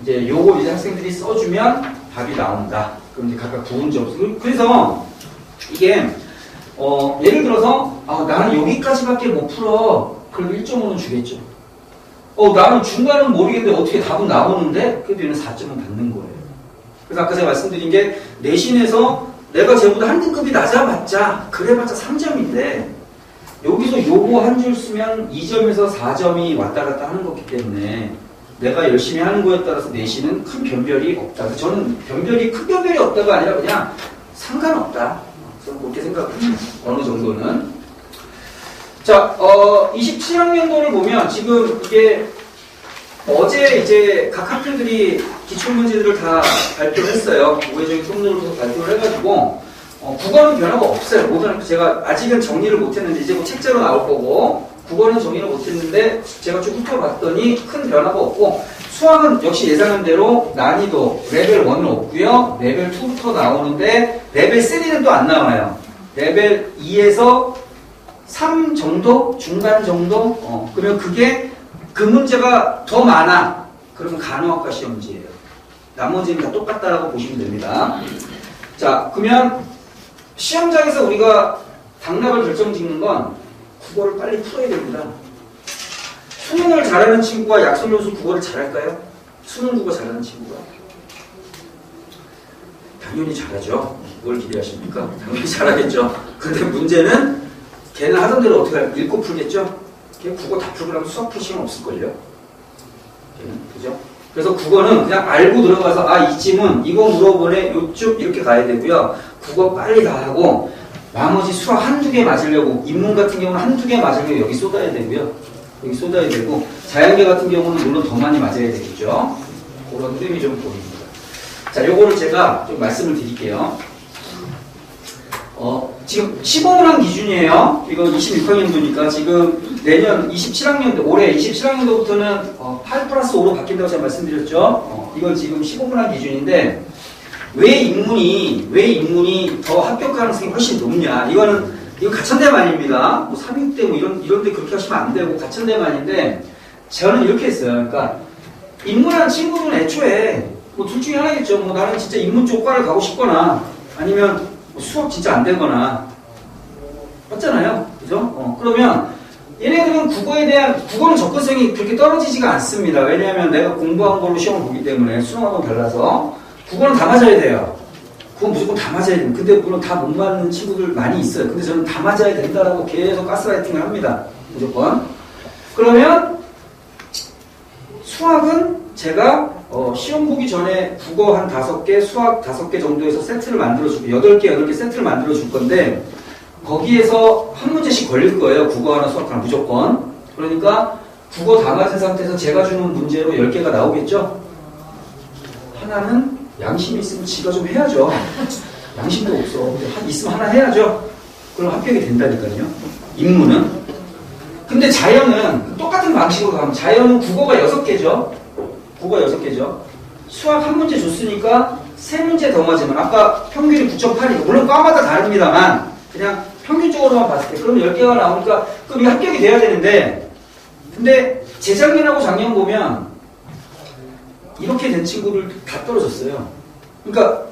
이제 요거 이제 학생들이 써주면 답이 나온다. 그럼 이제 각각 부분 점수. 그래서 이게 예를 들어서 나는 여기까지밖에 못 풀어. 그럼 1.5는 주겠죠. 나는 중간은 모르겠는데 어떻게 답은 나오는데 그래도 얘는 4점은 받는 거예요. 그래서 아까 제가 말씀드린 게 내신에서 내가 쟤보다 한 등급이 낮아봤자 그래봤자 3점인데 여기서 요거 한 줄 쓰면 2점에서 4점이 왔다 갔다 하는 거기 때문에 내가 열심히 하는 거에 따라서 내신은 큰 변별이 없다. 그래서 저는 큰 변별이 없다가 아니라 그냥 상관없다. 저는 그렇게 생각합니다. 어느 정도는. 자, 27학년도를 보면 지금 이게 어제 이제 각 학교들이 기출문제들을 다 발표를 했어요. 우회적인 통로로 발표를 해가지고 국어는 변화가 없어요. 모든 제가 아직은 정리를 못했는데 이제 뭐 책자로 나올 거고 국어는 정리를 못했는데 제가 쭉 훑어봤더니 큰 변화가 없고 수학은 역시 예상한 대로 난이도 레벨 1은 없고요. 레벨 2부터 나오는데 레벨 3는 또 안 나와요. 레벨 2에서 3 정도? 중간 정도? 그러면 그게 그 문제가 더 많아. 그러면 간호학과 시험 문제예요. 나머지는 다 똑같다라고 보시면 됩니다. 자, 그러면 시험장에서 우리가 당락을 결정짓는 건 국어를 빨리 풀어야 됩니다. 수능을 잘하는 친구가 약속연수 국어를 잘할까요? 수능 국어 잘하는 친구가? 당연히 잘하죠. 뭘 기대하십니까? 당연히 잘하겠죠. 근데 문제는 걔는 하던 대로 어떻게 할까? 읽고 풀겠죠? 걔 국어 다 풀고 나면 수학 풀 시간 없을걸요? 걔는, 그죠? 그래서 국어는 그냥 알고 들어가서 이쯤은 이거 물어보네 요쪽 이렇게 가야 되고요. 국어 빨리 다 하고 나머지 수학 한두 개 맞으려고 인문 같은 경우는 한두 개 맞으려고 여기 쏟아야 되고요. 여기 쏟아야 되고 자연계 같은 경우는 물론 더 많이 맞아야 되겠죠. 그런 흐름이 좀 보입니다. 자, 요거를 제가 좀 말씀을 드릴게요. 지금 15문항 기준이에요. 이거 26학년도니까 지금 내년 27학년도, 올해 27학년도부터는 8+5로 바뀐다고 제가 말씀드렸죠. 이건 지금 15문항 기준인데 왜 인문이 더 합격 가능성이 훨씬 높냐? 이거 가천대만입니다. 뭐 3.6대 뭐 이런데 그렇게 하시면 안 되고 가천대만인데 저는 이렇게 했어요. 그러니까 인문한 친구들은 애초에 뭐 둘 중에 하나겠죠. 뭐 나는 진짜 인문 쪽 과를 가고 싶거나 아니면 수업 진짜 안 되거나 맞잖아요. 그죠? 그러면 얘네들은 국어는 접근성이 그렇게 떨어지지가 않습니다. 왜냐하면 내가 공부한 걸로 시험을 보기 때문에 수능하고는 달라서 국어는 다 맞아야 돼요. 그건 무조건 다 맞아야 돼요. 근데 물론 다 못 맞는 친구들 많이 있어요. 근데 저는 다 맞아야 된다라고 계속 가스라이팅을 합니다. 무조건. 그러면 수학은 제가 시험 보기 전에 국어 한 5개, 수학 5개 정도에서 세트를 만들어주고 8개 세트를 만들어줄 건데 거기에서 한 문제씩 걸릴 거예요. 국어 하나, 수학 하나 무조건. 그러니까 국어 다 맞은 상태에서 제가 주는 문제로 10개가 나오겠죠? 하나는 양심이 있으면 지가 좀 해야죠. 양심도 없어. 근데 있으면 하나 해야죠. 그럼 합격이 된다니까요. 인문은. 근데 자연은 똑같은 방식으로 가면 자연은 국어가 6개죠. 국어가 6개죠. 수학 한 문제 줬으니까 3문제 더 맞으면 아까 평균이 9.8이고 물론 과마다 다릅니다만 그냥 평균적으로만 봤을 때 그러면 10개가 나오니까 그럼 이게 합격이 돼야 되는데 근데 재작년하고 작년 보면 이렇게 된 친구들 다 떨어졌어요. 그러니까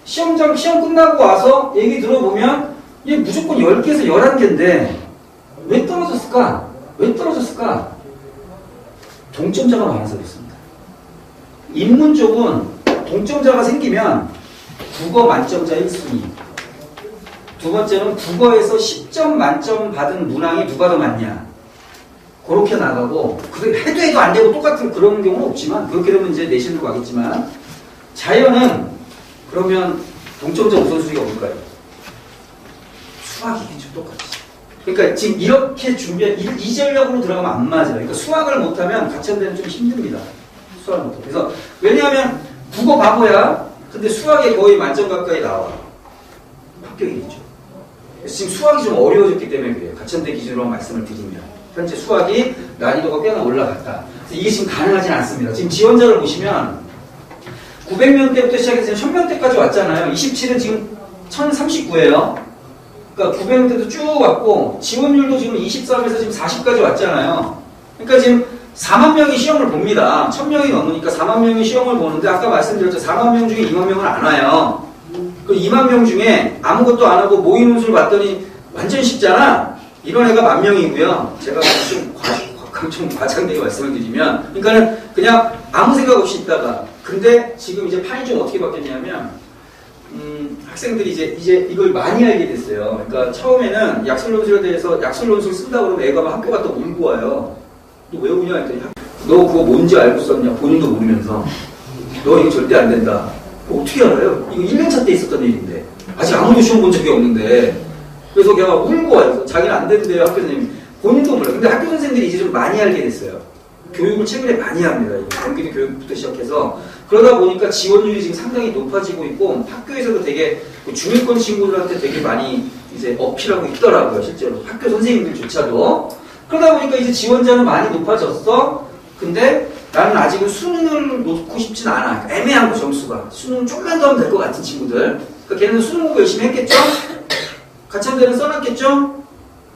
시험 끝나고 와서 얘기 들어보면 얘 무조건 10개에서 11개인데 왜 떨어졌을까? 왜 떨어졌을까? 동점자가 많아서 그렇습니다. 인문 쪽은 동점자가 생기면 국어 만점자 1순위. 두 번째는 국어에서 10점 만점 받은 문항이 누가 더 많냐. 그렇게 나가고, 해도 안 되고 똑같은 그런 경우는 없지만, 그렇게 되면 이제 내신으로 가겠지만, 자연은 그러면 동점자 우선순위가 뭘까요? 수학이겠죠, 똑같이. 그러니까 지금 이렇게 준비한, 이 전략으로 들어가면 안 맞아요. 그러니까 수학을 못하면 가천대는 좀 힘듭니다. 수학을 못하면. 그래서, 왜냐하면 국어 바보야. 근데 수학에 거의 만점 가까이 나와. 합격이겠죠. 지금 수학이 좀 어려워졌기 때문에 그래요. 가천대 기준으로 말씀을 드리면. 현재 수학이 난이도가 꽤나 올라갔다. 이게 지금 가능하진 않습니다. 지금 지원자를 보시면 900명대부터 시작해서 1000명대까지 왔잖아요. 27은 지금 1039예요. 그러니까 900명대도 쭉 왔고 지원율도 지금 23에서 지금 40까지 왔잖아요. 그러니까 지금 4만 명이 시험을 봅니다. 1000명이 넘으니까 4만 명이 시험을 보는데 아까 말씀드렸죠. 4만 명 중에 2만 명은 안 와요. 그 2만 명 중에 아무것도 안 하고 모의 논술 봤더니 완전 쉽잖아. 이런 애가 10,000명이고요. 제가 좀 과장되게 말씀을 드리면, 그러니까는 그냥 아무 생각 없이 있다가, 근데 지금 이제 판이 좀 어떻게 바뀌었냐면, 학생들이 이제 이걸 많이 알게 됐어요. 그러니까 처음에는 약술논술에 대해서 약술논술 쓴다고 그러면 애가 막 학교 갔다 울고 와요. 너 왜 우냐 했더니, 너 그거 뭔지 알고 썼냐? 본인도 모르면서. 너 이거 절대 안 된다. 어떻게 알아요? 이거 1년차 때 있었던 일인데. 아직 아무도 시험 본 적이 없는데. 그래서 걔가 울고 와요. 자기는 안 된대요, 학교 선생님이. 본인도 몰라요. 근데 학교 선생님들이 이제 좀 많이 알게 됐어요. 교육을 최근에 많이 합니다. 경기도 교육부터 시작해서. 그러다 보니까 지원율이 지금 상당히 높아지고 있고, 학교에서도 되게, 중위권 친구들한테 되게 많이 이제 어필하고 있더라고요, 실제로. 학교 선생님들조차도. 그러다 보니까 이제 지원자는 많이 높아졌어. 근데 나는 아직은 수능을 놓고 싶진 않아. 애매한 거, 점수가. 수능 좀만 더 하면 될 것 같은 친구들. 그러니까 걔네는 수능 공부 열심히 했겠죠? 가천대는 써놨겠죠?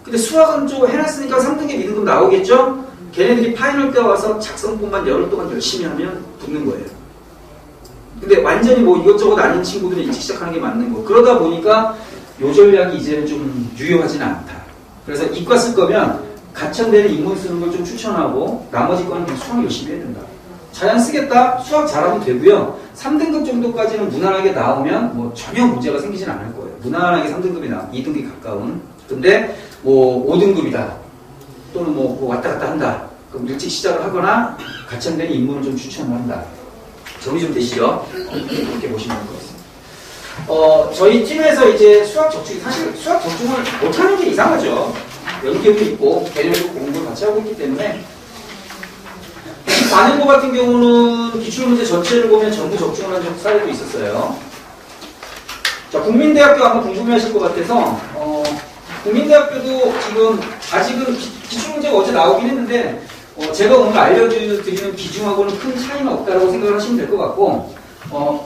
근데 수학은 좀 해놨으니까 3등급, 2등급 나오겠죠? 걔네들이 파이널 때 와서 작성본만 열흘 동안 열심히 하면 붙는 거예요. 근데 완전히 뭐 이것저것 아닌 친구들은 일찍 시작하는 게 맞는 거. 그러다 보니까 요 전략이 이제는 좀 유용하지는 않다. 그래서 이과 쓸 거면 가천대는 인문 쓰는 걸 좀 추천하고 나머지 과는 그냥 수학 열심히 해야 된다. 자연 쓰겠다? 수학 잘하면 되고요. 3등급 정도까지는 무난하게 나오면 뭐 전혀 문제가 생기진 않을 거예요. 무난하게 3등급이 나와 2등급이 가까운. 근데 뭐 5등급이다. 또는 뭐 왔다 갔다 한다. 그럼 일찍 시작을 하거나 가천대는 인문을 좀 추천을 한다. 정리 좀 되시죠? 이렇게 보시면 될 것 같습니다. 저희 팀에서 이제 수학 적중이 사실 수학 적중을 못하는 게 이상하죠. 연계도 있고 개념도 공부를 같이 하고 있기 때문에 4년도 같은 경우는 기출문제 전체를 보면 전부 적중을 한 사례도 있었어요. 자, 국민대학교 아마 궁금해하실 것 같아서 국민대학교도 지금 아직은 기출문제가 어제 나오긴 했는데 제가 오늘 알려드리는 기준하고는 큰 차이는 없다고 생각을 하시면 될 것 같고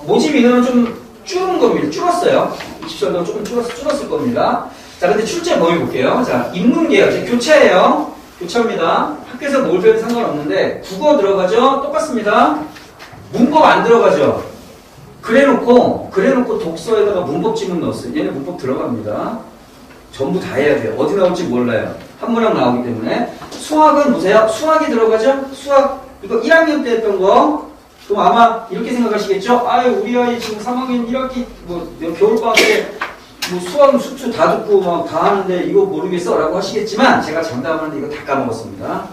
모집 인원은 좀 줄은 겁니다. 줄었어요. 24명 조금 줄었을 겁니다. 자, 근데 출제 범위 볼게요. 자, 인문계열, 교차예요. 교차입니다. 학교에서 뭘 배워도 상관없는데 국어 들어가죠? 똑같습니다. 문법 안 들어가죠? 그래놓고 독서에다가 문법 지문 넣었어요. 얘네 문법 들어갑니다. 전부 다 해야 돼요. 어디 나올지 몰라요. 한 문항 나오기 때문에. 수학은 보세요. 수학이 들어가죠? 수학, 이거 1학년 때 했던 거. 그럼 아마 이렇게 생각하시겠죠? 아유, 우리 아이 지금 3학년 1학기, 겨울방학 때, 수학, 수투 다 듣고 막 다 하는데 이거 모르겠어? 라고 하시겠지만, 제가 장담하는데 이거 다 까먹었습니다.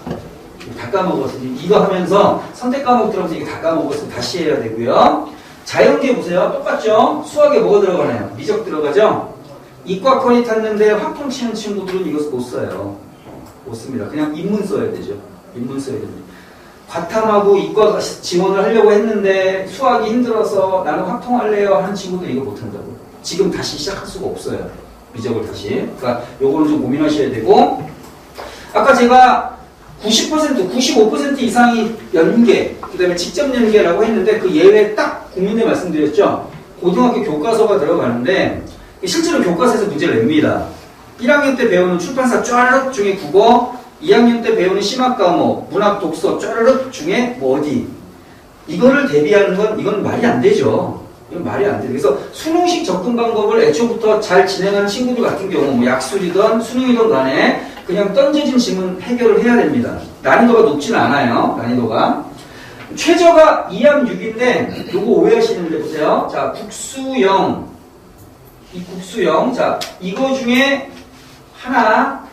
다 까먹었어요. 이거 하면서 선택 과목 들어가서 이거 다 까먹었으면 다시 해야 되고요. 자연계 보세요. 똑같죠? 수학에 뭐가 들어가나요? 미적 들어가죠? 이과권이 탔는데 확통 치는 친구들은 이것을 못 써요. 못 씁니다. 그냥 인문 써야 되죠. 인문 써야 됩니다. 과탐하고 이과 지원을 하려고 했는데 수학이 힘들어서 나는 확통할래요 하는 친구들 이거 못한다고. 지금 다시 시작할 수가 없어요. 미적을 다시. 그러니까 요거는 좀 고민하셔야 되고, 아까 제가 90%, 95% 이상이 연계, 그 다음에 직접 연계라고 했는데 그 예외 딱 국민대 말씀드렸죠. 고등학교 교과서가 들어가는데 실제로 교과서에서 문제를 냅니다. 1학년 때 배우는 출판사 쫘르륵 중에 국어, 2학년 때 배우는 심학 과목, 문학 독서 쫘르륵 중에 뭐 어디. 이거를 대비하는 건 이건 말이 안 되죠. 이건 말이 안 돼요. 그래서 수능식 접근 방법을 애초부터 잘 진행하는 친구들 같은 경우 뭐 약술이든 수능이든 간에 그냥 던져진 질문 해결을 해야 됩니다. 난이도가 높지는 않아요. 난이도가. 최저가 2함 6인데 요거 오해하시는데 보세요. 자, 국수형. 이 국수형. 자, 이거 중에 하나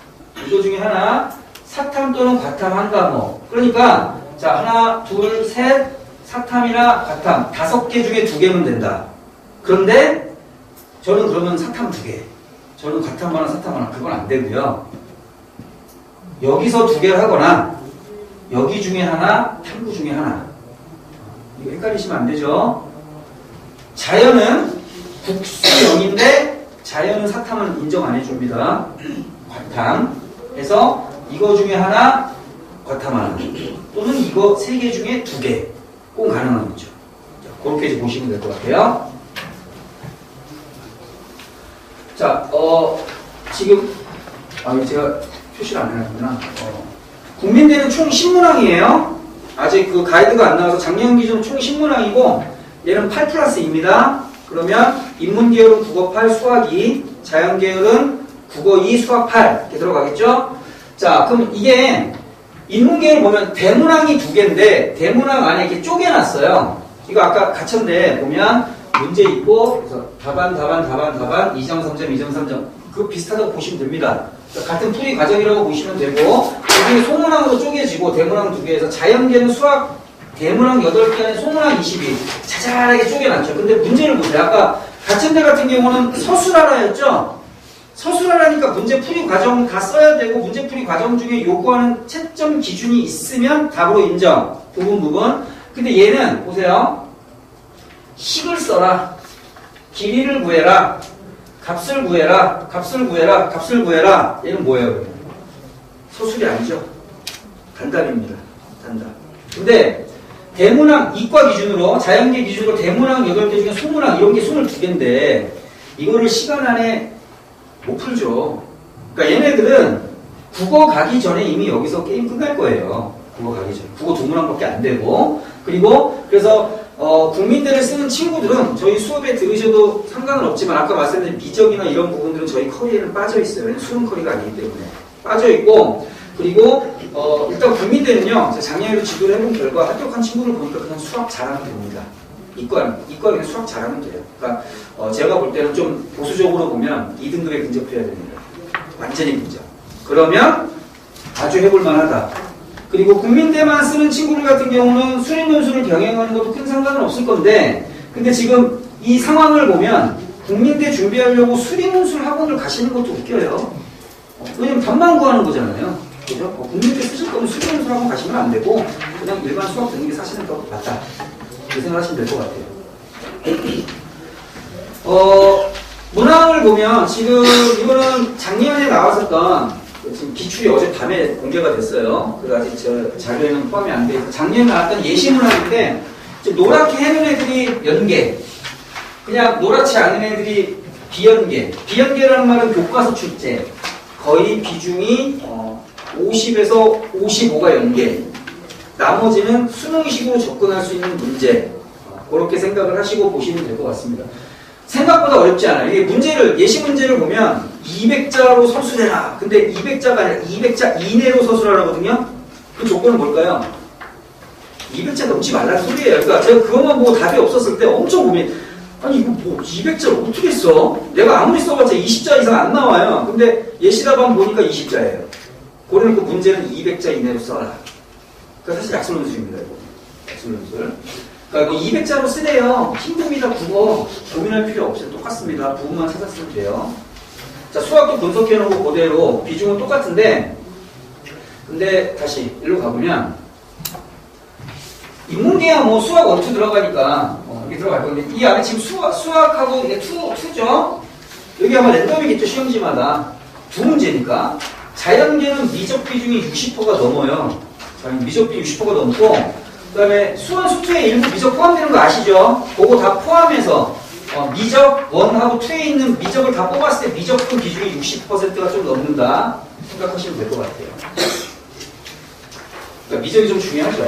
사탐 또는 과탐 한 과목. 그러니까 자, 하나, 둘, 셋, 사탐이나 과탐 5개 중에 2개면 된다. 그런데 저는 그러면 사탐 2개. 저는 과탐 하나, 사탐 하나. 그건 안 되고요. 여기서 2개를 하거나 여기 중에 하나, 탐구 중에 하나. 이거 헷갈리시면 안 되죠. 자연은 국수형인데 자연은 사탐은 인정 안 해줍니다. 과탐. 해서 이거 중에 하나, 과탐 하나. 또는 이거 3개 중에 2개. 꼭 가능한 거죠. 자, 그렇게 이제 보시면 될 것 같아요. 자, 지금 제가 표시를 안 해놨구나. 국민대는 총 10문항이에요. 아직 그 가이드가 안 나와서 작년 기준 총 10문항이고 얘는 8+2입니다. 그러면 인문계열은 국어 8, 수학 2, 자연계열은 국어 2, 수학 8 이렇게 들어가겠죠? 자, 그럼 이게 인문계열 보면 대문항이 2개인데 대문항 안에 이렇게 쪼개놨어요. 이거 아까 가천대 보면 문제 있고 그래서 답안 2점 3점 2점 3점 그거 비슷하다고 보시면 됩니다. 같은 풀이 과정이라고 보시면 되고 여기 소문항으로 쪼개지고 대문항 2개에서 자연계는 수학 대문항 8개 안에 소문항 22 자잘하게 쪼개놨죠. 근데 문제를 보세요. 아까 가천대 같은 경우는 서술하라였죠. 서술하라니까 문제풀이 과정 다 써야 되고 문제풀이 과정 중에 요구하는 채점 기준이 있으면 답으로 인정. 부분. 근데 얘는 보세요. 식을 써라. 길이를 구해라. 값을 구해라. 얘는 뭐예요? 서술이 아니죠. 단답입니다. 단답. 근데 대문항 이과 기준으로 자연계 기준으로 대문항 8개 중에 소문항 이런 게 22개인데 이거를 시간 안에 못 풀죠. 그러니까 얘네들은 국어 가기 전에 이미 여기서 게임 끝날 거예요. 국어 가기 전에. 국어 2문항밖에 안 되고. 그리고 그래서 국민대를 쓰는 친구들은 저희 수업에 들으셔도 상관은 없지만 아까 말씀드린 미적이나 이런 부분들은 저희 커리에는 빠져 있어요. 수능 커리가 아니기 때문에. 빠져 있고 그리고 일단 국민대는요. 작년에도 지도를 해본 결과 합격한 친구를 보니까 그냥 수학 잘하면 됩니다. 이과 그냥 수학 잘하면 돼요. 그러니까 제가 볼 때는 좀 보수적으로 보면 2등급에 근접해야 됩니다. 완전히 근접. 그러면 아주 해볼 만하다. 그리고 국민대만 쓰는 친구들 같은 경우는 수행연수를 병행하는 것도 큰 상관은 없을 건데 근데 지금 이 상황을 보면 국민대 준비하려고 수리문술 학원을 가시는 것도 웃겨요. 왜냐면 답만 구하는 거잖아요. 그죠? 국민대 쓰실 거면 수리문술 학원 가시면 안 되고 그냥 일반 수학 듣는 게 사실은 더 맞다. 그 생각하시면 될 것 같아요. 문항을 보면 지금 이거는 작년에 나왔었던 지금 기출이 어젯밤에 공개가 됐어요. 그래서 아직 저 자료에는 포함이 안 돼 있어서 작년에 나왔던 예시 문항인데 지금 노랗게 해놓은 애들이 연계 그냥 노랗지 않은 애들이 비연계 비연계라는 말은 교과서 출제 거의 비중이 50에서 55가 연계 나머지는 수능식으로 접근할 수 있는 문제 그렇게 생각을 하시고 보시면 될 것 같습니다. 생각보다 어렵지 않아요. 이게 문제를 예시 문제를 보면 200자로 서술해라. 근데 200자가 아니라 200자 이내로 서술하라거든요. 그 조건은 뭘까요? 200자 넘지 말라는 소리예요. 그러니까 제가 그것만 보고 답이 없었을 때 엄청 고민. 아니 이거 뭐 200자를 어떻게 써? 내가 아무리 써봤자 20자 이상 안 나와요. 근데 예시답안 보니까 20자예요. 그러니까 문제는 200자 이내로 써라. 그러니까 사실 약술논술입니다. 약술논술. 그러니까 뭐 200자로 쓰래요. 힘듭니다. 국어 고민할 필요 없어요. 똑같습니다. 부분만 찾았으면 돼요. 자, 수학도 분석해놓고 그대로 비중은 똑같은데, 근데 다시 일로 가보면 인문계야 뭐 수학 원투 들어가니까 여기 들어갈 건데 이 안에 지금 수학하고 이게 투죠. 여기 아마 랜덤이겠죠. 시험지마다 두 문제니까. 자연계는 미적 비중이 60%가 넘어요. 미적 비중이 60%가 넘고, 그 다음에 수원 수투에 일부 미적 포함되는 거 아시죠? 그거 다 포함해서 미적 1하고 2에 있는 미적을 다 뽑았을 때 미적분 비중이 60%가 좀 넘는다 생각하시면 될 것 같아요. 그러니까 미적이 좀 중요하죠.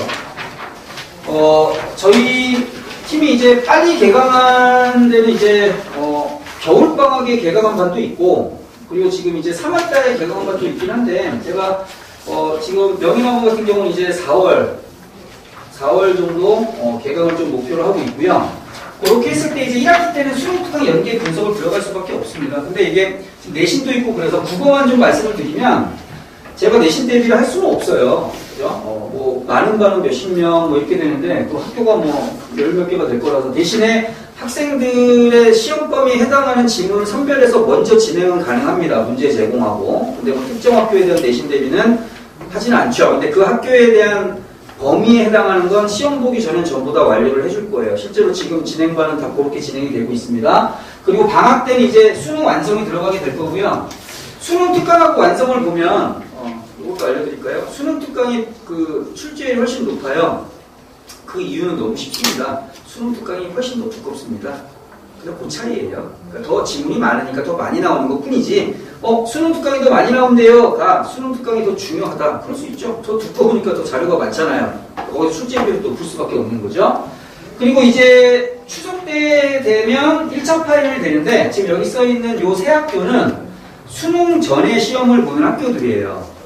저희 팀이 이제 빨리 개강한 데는 이제 겨울방학에 개강한 반도 있고, 그리고 지금 이제 3월달에 개강한 반도 있긴 한데, 제가 지금 명인학원 같은 경우는 이제 4월 정도 개강을 좀 목표로 하고 있고요. 그렇게 했을 때 이제 1학기 때는 수능특강 연계 분석을 들어갈 수밖에 없습니다. 근데 이게 내신도 있고 그래서 국어만 좀 말씀을 드리면, 제가 내신 대비를 할 수는 없어요. 그죠? 뭐 많은 반은 몇십 명 뭐 이렇게 되는데 또 학교가 뭐 열 몇 개가 될 거라서, 대신에 학생들의 시험 범위에 해당하는 지문을 선별해서 먼저 진행은 가능합니다. 문제 제공하고. 근데 뭐 특정 학교에 대한 내신 대비는 하지는 않죠. 근데 그 학교에 대한 범위에 해당하는 건 시험 보기 전엔 전부 다 완료를 해줄 거예요. 실제로 지금 진행반은 다 그렇게 진행이 되고 있습니다. 그리고 방학 때는 이제 수능 완성이 들어가게 될 거고요. 수능 특강하고 완성을 보면 이것도 알려드릴까요? 수능 특강이 그 출제율이 훨씬 높아요. 그 이유는 너무 쉽습니다. 수능 특강이 훨씬 더 두껍습니다. 그냥 그 차이예요. 그러니까 더 지문이 많으니까 더 많이 나오는 것 뿐이지, 수능 특강이 더 많이 나온대요. 수능 특강이 더 중요하다. 그럴 수 있죠. 더 두꺼우니까 더 자료가 많잖아요. 거기서 출제율이 높을 수밖에 없는 거죠. 그리고 이제 추석 때 되면 1차 파일이 되는데, 지금 여기 써있는 요 세 학교는 수능 전에 시험을 보는 학교들이에요.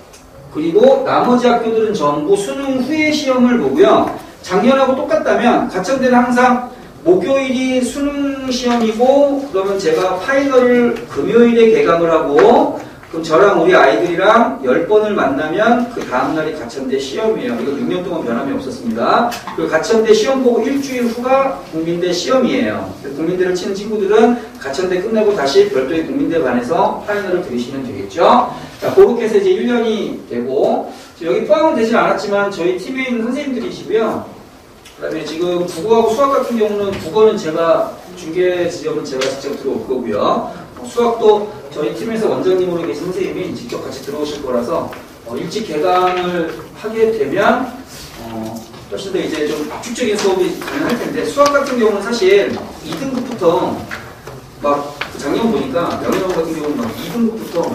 그리고 나머지 학교들은 전부 수능 후에 시험을 보고요. 작년하고 똑같다면 가천대는 항상 목요일이 수능 시험이고, 그러면 제가 파이널을 금요일에 개강을 하고, 그럼 저랑 우리 아이들이랑 10번을 만나면 그 다음날이 가천대 시험이에요. 이거 6년 동안 변함이 없었습니다. 그리고 가천대 시험 보고 일주일 후가 국민대 시험이에요. 국민대를 치는 친구들은 가천대 끝내고 다시 별도의 국민대 반에서 파이널을 들으시면 되겠죠. 자, 그렇게 해서 이제 1년이 되고, 여기 포함은 되진 않았지만 저희 팀에 있는 선생님들이시고요. 그 다음에 지금 국어하고 수학 같은 경우는, 국어는 제가 중개 지점은 제가 직접 들어올 거고요. 수학도 저희 팀에서 원장님으로 계신 선생님이 직접 같이 들어오실 거라서 일찍 개강을 하게 되면 훨씬 더 이제 좀 압축적인 수업이 가능할 텐데, 수학 같은 경우는 사실 2등급부터 막 작년 보니까 명예학원 같은 경우는 막 2등급부터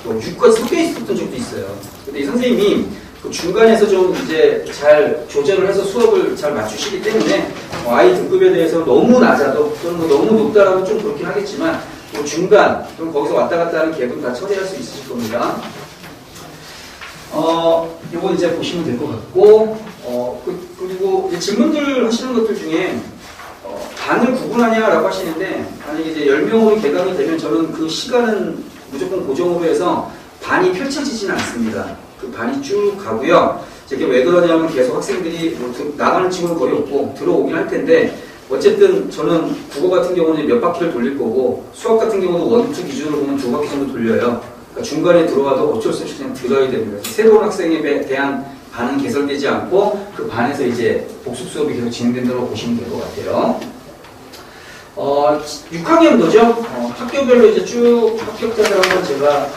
6까지 섞여 있었던 적도 있어요. 근데 이 선생님이 그 중간에서 좀 이제 잘 조절을 해서 수업을 잘 맞추시기 때문에 아이 등급에 대해서 너무 낮아도 또는 뭐 너무 높다라고 좀 그렇긴 하겠지만, 뭐 중간 또는 거기서 왔다 갔다 하는 갭은 다 처리할 수 있으실 겁니다. 요거 이제 보시면 될 것 같고, 그리고 질문들 하시는 것들 중에 반을 구분하냐라고 하시는데, 만약에 이제 10명으로 개강이 되면 저는 그 시간은 무조건 고정으로 해서 반이 펼쳐지지는 않습니다. 그 반이 쭉 가고요. 이게 왜 그러냐면 계속 학생들이 나가는 친구는 거의 없고 들어오긴 할 텐데, 어쨌든 저는 국어 같은 경우는 몇 바퀴를 돌릴 거고, 수학 같은 경우도 1, 2 기준으로 보면 2바퀴 정도 돌려요. 그러니까 중간에 들어와도 어쩔 수 없이 그냥 들어야 됩니다. 새로운 학생에 대한 반은 개설되지 않고 그 반에서 이제 복습 수업이 계속 진행된다고 보시면 될 것 같아요. 6학년도죠. 학교별로 이제 쭉 합격자들 한번 제가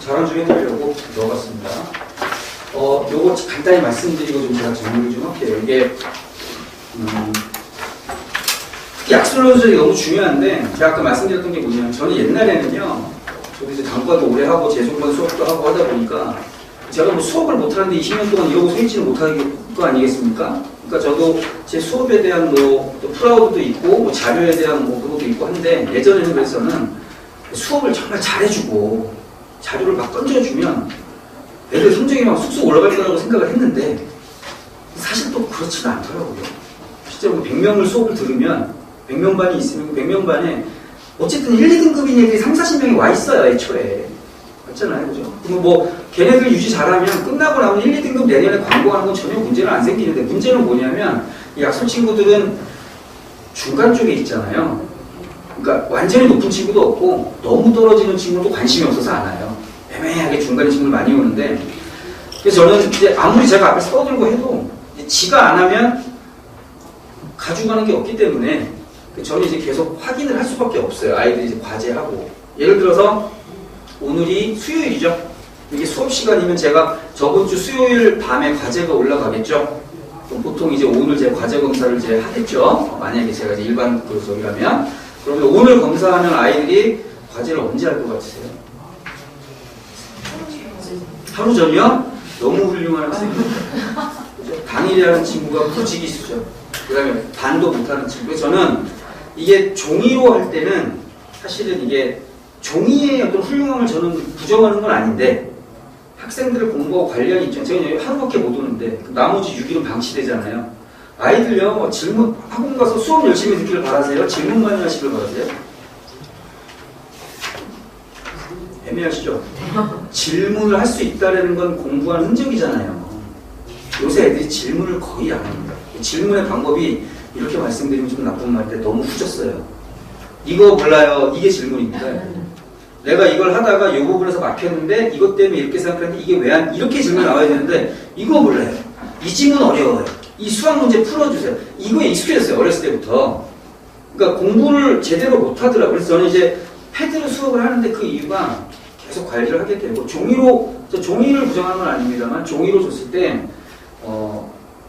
자랑 좀 해드리려고 넣어봤습니다. 요거 간단히 말씀드리고 좀 제가 정리를 좀 할게요. 이게 특히 약술논술이 너무 중요한데, 제가 아까 말씀드렸던 게 뭐냐면, 저는 옛날에는요, 저도 이제 단과도 오래 하고 재종반 수업도 하고 하다 보니까 제가 뭐 수업을 못하는데 20년 동안 이러고 서 있지는 못할 거 아니겠습니까? 그러니까 저도 제 수업에 대한 뭐 또 프라우드도 있고 뭐 자료에 대한 뭐 그것도 있고 한데, 예전에는 그래서는 수업을 정말 잘해주고 자료를 막 던져주면 애들 성적이 막 쑥쑥 올라갈 거라고 생각을 했는데, 사실 또 그렇지는 않더라고요. 실제로 100명을 수업을 들으면 100명반이 있으면 100명반에 어쨌든 1, 2등급인 애들이 3, 40명이 와 있어요, 애초에. 맞잖아요, 그죠? 그럼 뭐 걔네들 유지 잘하면 끝나고 나면 1, 2등급 내년에 광고하는 건 전혀 문제는 안 생기는데, 문제는 뭐냐면 이 약소 친구들은 중간 쪽에 있잖아요. 그러니까 완전히 높은 친구도 없고 너무 떨어지는 친구도 관심이 없어서 안 와요. 애매하게 중간에 친구들 많이 오는데, 그래서 저는 이제 아무리 제가 앞에서 떠들고 해도 지가 안 하면 가져가는 게 없기 때문에 저는 이제 계속 확인을 할 수밖에 없어요. 아이들이 이제 과제하고. 예를 들어서 오늘이 수요일이죠. 이게 수업 시간이면 제가 저번 주 수요일 밤에 과제가 올라가겠죠. 그럼 보통 이제 오늘 제 과제 검사를 이제 하겠죠. 만약에 제가 이제 일반 그 저기라면, 그러면 오늘 검사하는 아이들이 과제를 언제 할 것 같으세요? 하루 전이요? 너무 훌륭한 학생이죠. 당일에 하는 친구가 부지기수죠. 그 다음에 반도 못하는 친구. 저는 이게 종이로 할 때는 사실은 이게 종이의 어떤 훌륭함을 저는 부정하는 건 아닌데, 학생들을 공부하고 관련이 있죠. 제가 여기 하루밖에 못 오는데 나머지 6일은 방치되잖아요. 아이들요, 질문, 학원 가서 수업 열심히 듣기를 바라세요? 질문 많이 하시길 바라세요? 애매하시죠? 질문을 할 수 있다는 건 공부한 흔적이잖아요. 요새 애들이 질문을 거의 안 합니다. 질문의 방법이 이렇게 말씀드리면 좀 나쁜 말인데 너무 후졌어요. 이거 몰라요. 이게 질문입니다. 내가 이걸 하다가 이 부분에서 막혔는데 이것 때문에 이렇게 생각하는데 이게 왜 안, 이렇게 질문 나와야 되는데 이거 몰라요. 이 질문 어려워요. 이 수학 문제 풀어주세요. 이거에 익숙해졌어요. 어렸을 때부터. 그러니까 공부를 제대로 못하더라고요. 그래서 저는 이제 패드로 수업을 하는데 그 이유가 계속 관리를 하게 되고, 종이로, 종이를 부정하는 건 아닙니다만 종이로 줬을 때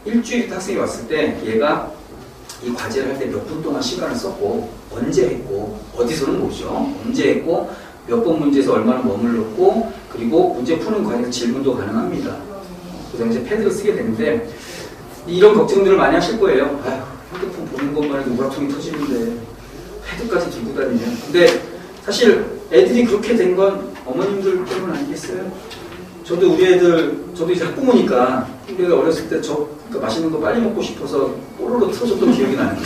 일주일 학생이 왔을 때 얘가 이 과제를 할 때 몇 분 동안 시간을 썼고 언제 했고 어디서는 모르죠. 언제 했고 몇 번 문제에서 얼마나 머물렀고, 그리고 문제 푸는 과정에서 질문도 가능합니다. 그래서 이제 패드를 쓰게 되는데 이런 걱정들을 많이 하실 거예요. 아휴, 핸드폰 보는 것만 해도 우라통이 터지는데 패드까지 들고 다니면. 근데 사실 애들이 그렇게 된 건 어머님들 때문 아니겠어요? 저도 우리 애들, 저도 이제 학부모니까 우리가 어렸을 때 그러니까 맛있는 거 빨리 먹고 싶어서 뽀로로 틀어줬던 기억이 나는데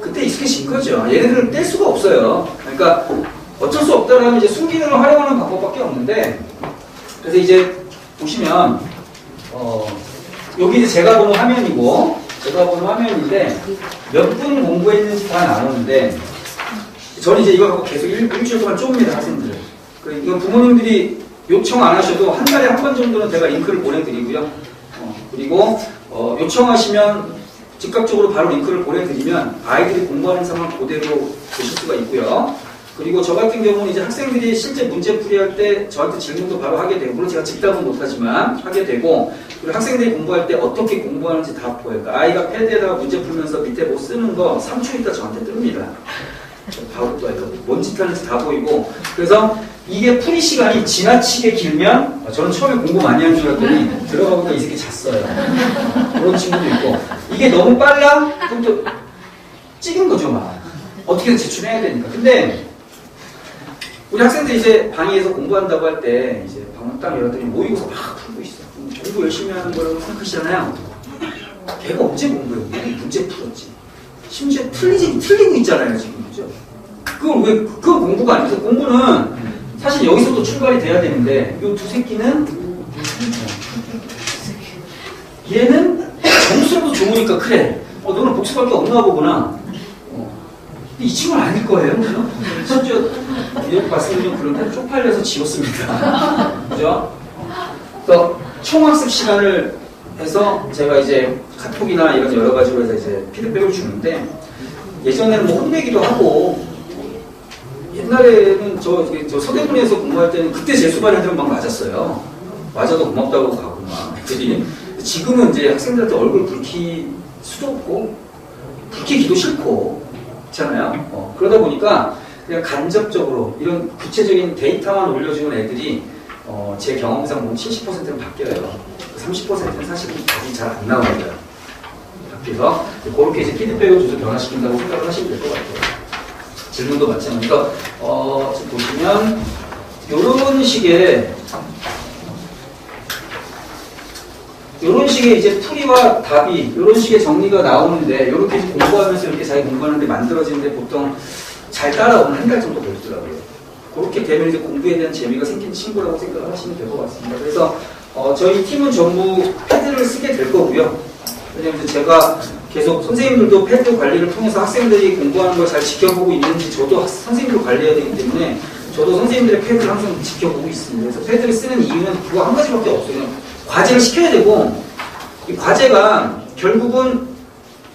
그때 익숙해진 거죠. 얘네들을 뗄 수가 없어요. 그러니까 어쩔 수 없다라면 이제 순기능을 활용하는 방법밖에 없는데, 그래서 이제 보시면 여기 이제 제가 보는 화면이고 제가 보는 화면인데 몇 분 공부했는지 다 나오는데, 저는 이제 이거 갖고 계속 일주일 동안 좁니다, 학생들을. 이건 부모님들이 요청 안 하셔도 한 달에 한 번 정도는 제가 링크를 보내드리고요. 그리고 요청하시면 즉각적으로 바로 링크를 보내드리면 아이들이 공부하는 상황 그대로 보실 수가 있고요. 그리고 저 같은 경우는 이제 학생들이 실제 문제 풀이할 때 저한테 질문도 바로 하게 되고, 물론 제가 직답은 못하지만 하게 되고, 그리고 학생들이 공부할 때 어떻게 공부하는지 다 보여요. 그러니까 아이가 패드에다가 문제 풀면서 밑에 뭐 쓰는 거 3초 있다 저한테 뜹니다. 바로 또 뭔 짓 하는지 다 보이고. 그래서 이게 풀이 시간이 지나치게 길면, 저는 처음에 공부 많이 하는 줄 알았더니 들어가 보니까 이 새끼 잤어요. 그런 친구도 있고, 이게 너무 빨라? 그럼 또 찍은 거죠, 막. 어떻게든 제출해야 되니까. 근데 우리 학생들이 이제 방에서 공부한다고 할 때 이제 방문 딱 열었더니 모의고사 막 풀고 있어. 공부 열심히 하는 거라고 생각하시잖아요. 걔가 언제 공부했냐? 문제 풀었지. 심지어 틀리고 있잖아요, 지금. 그죠? 그건 공부가 아니죠. 공부는 사실 여기서도 출발이 돼야 되는데, 이 두 새끼는, 얘는 점수라도 좋으니까, 그래. 너는 복습할 게 없나 보구나. 이 친구는 아닐 거예요. 그죠? 심지어, 이렇게 말씀드리면 그런데 쪽팔려서 지웠습니다. 그죠? 그래서 총학습 시간을 해서 제가 이제 카톡이나 이런 여러 가지로 해서 이제 피드백을 주는데, 예전에는 뭐 혼내기도 하고, 옛날에는 저 서대문에서 공부할 때는 그때 재수반 애들은 막 맞았어요. 맞아도 고맙다고 가고 막 애들이. 지금은 이제 학생들한테 얼굴 붉힐 수도 없고 붉히기도 싫고 그렇잖아요. 그러다 보니까 그냥 간접적으로 이런 구체적인 데이터만 올려주는 애들이 제 경험상 보면 70%는 바뀌어요. 30%는 사실은 답이 잘 안 나와요. 그래서 그렇게 이제 피드백을 줘서 변화시킨다고 생각을 하시면 될 것 같아요. 질문도 마찬가지니까 지금 보시면 이런 식의 이런 식의 이제 풀이와 답이 이런 식의 정리가 나오는데 이렇게 공부하면서 이렇게 자기 공부하는데 만들어지는데 보통 잘 따라오면 한 달 정도 걸리더라고요. 그렇게 되면 이제 공부에 대한 재미가 생긴 친구라고 생각을 하시면 될 것 같습니다. 그래서 저희 팀은 전부 패드를 쓰게 될 거고요. 왜냐하면 제가 계속 선생님들도 패드 관리를 통해서 학생들이 공부하는 걸 잘 지켜보고 있는지 저도 선생님들 관리해야 되기 때문에 저도 선생님들의 패드를 항상 지켜보고 있습니다. 그래서 패드를 쓰는 이유는 그거 한 가지밖에 없어요. 그냥 과제를 시켜야 되고 이 과제가 결국은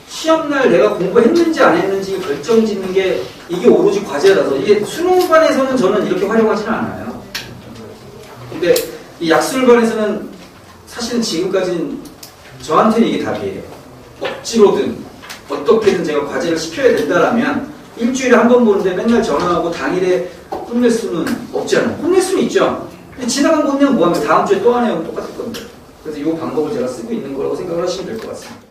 시험날 내가 공부했는지 안 했는지 결정짓는 게 이게 오로지 과제라서 이게 수능반에서는 저는 이렇게 활용하지는 않아요. 근데 이 약술반에서는 사실은 지금까지는 저한테는 이게 답이에요. 억지로든 어떻게든 제가 과제를 시켜야 된다라면 일주일에 한 번 보는데 맨날 전화하고 당일에 혼낼 수는 없잖아요. 혼낼 수는 있죠. 근데 지나간 거 혼내면 뭐하면 다음 주에 또 하네요. 똑같을 건데. 그래서 이 방법을 제가 쓰고 있는 거라고 생각을 하시면 될 것 같습니다.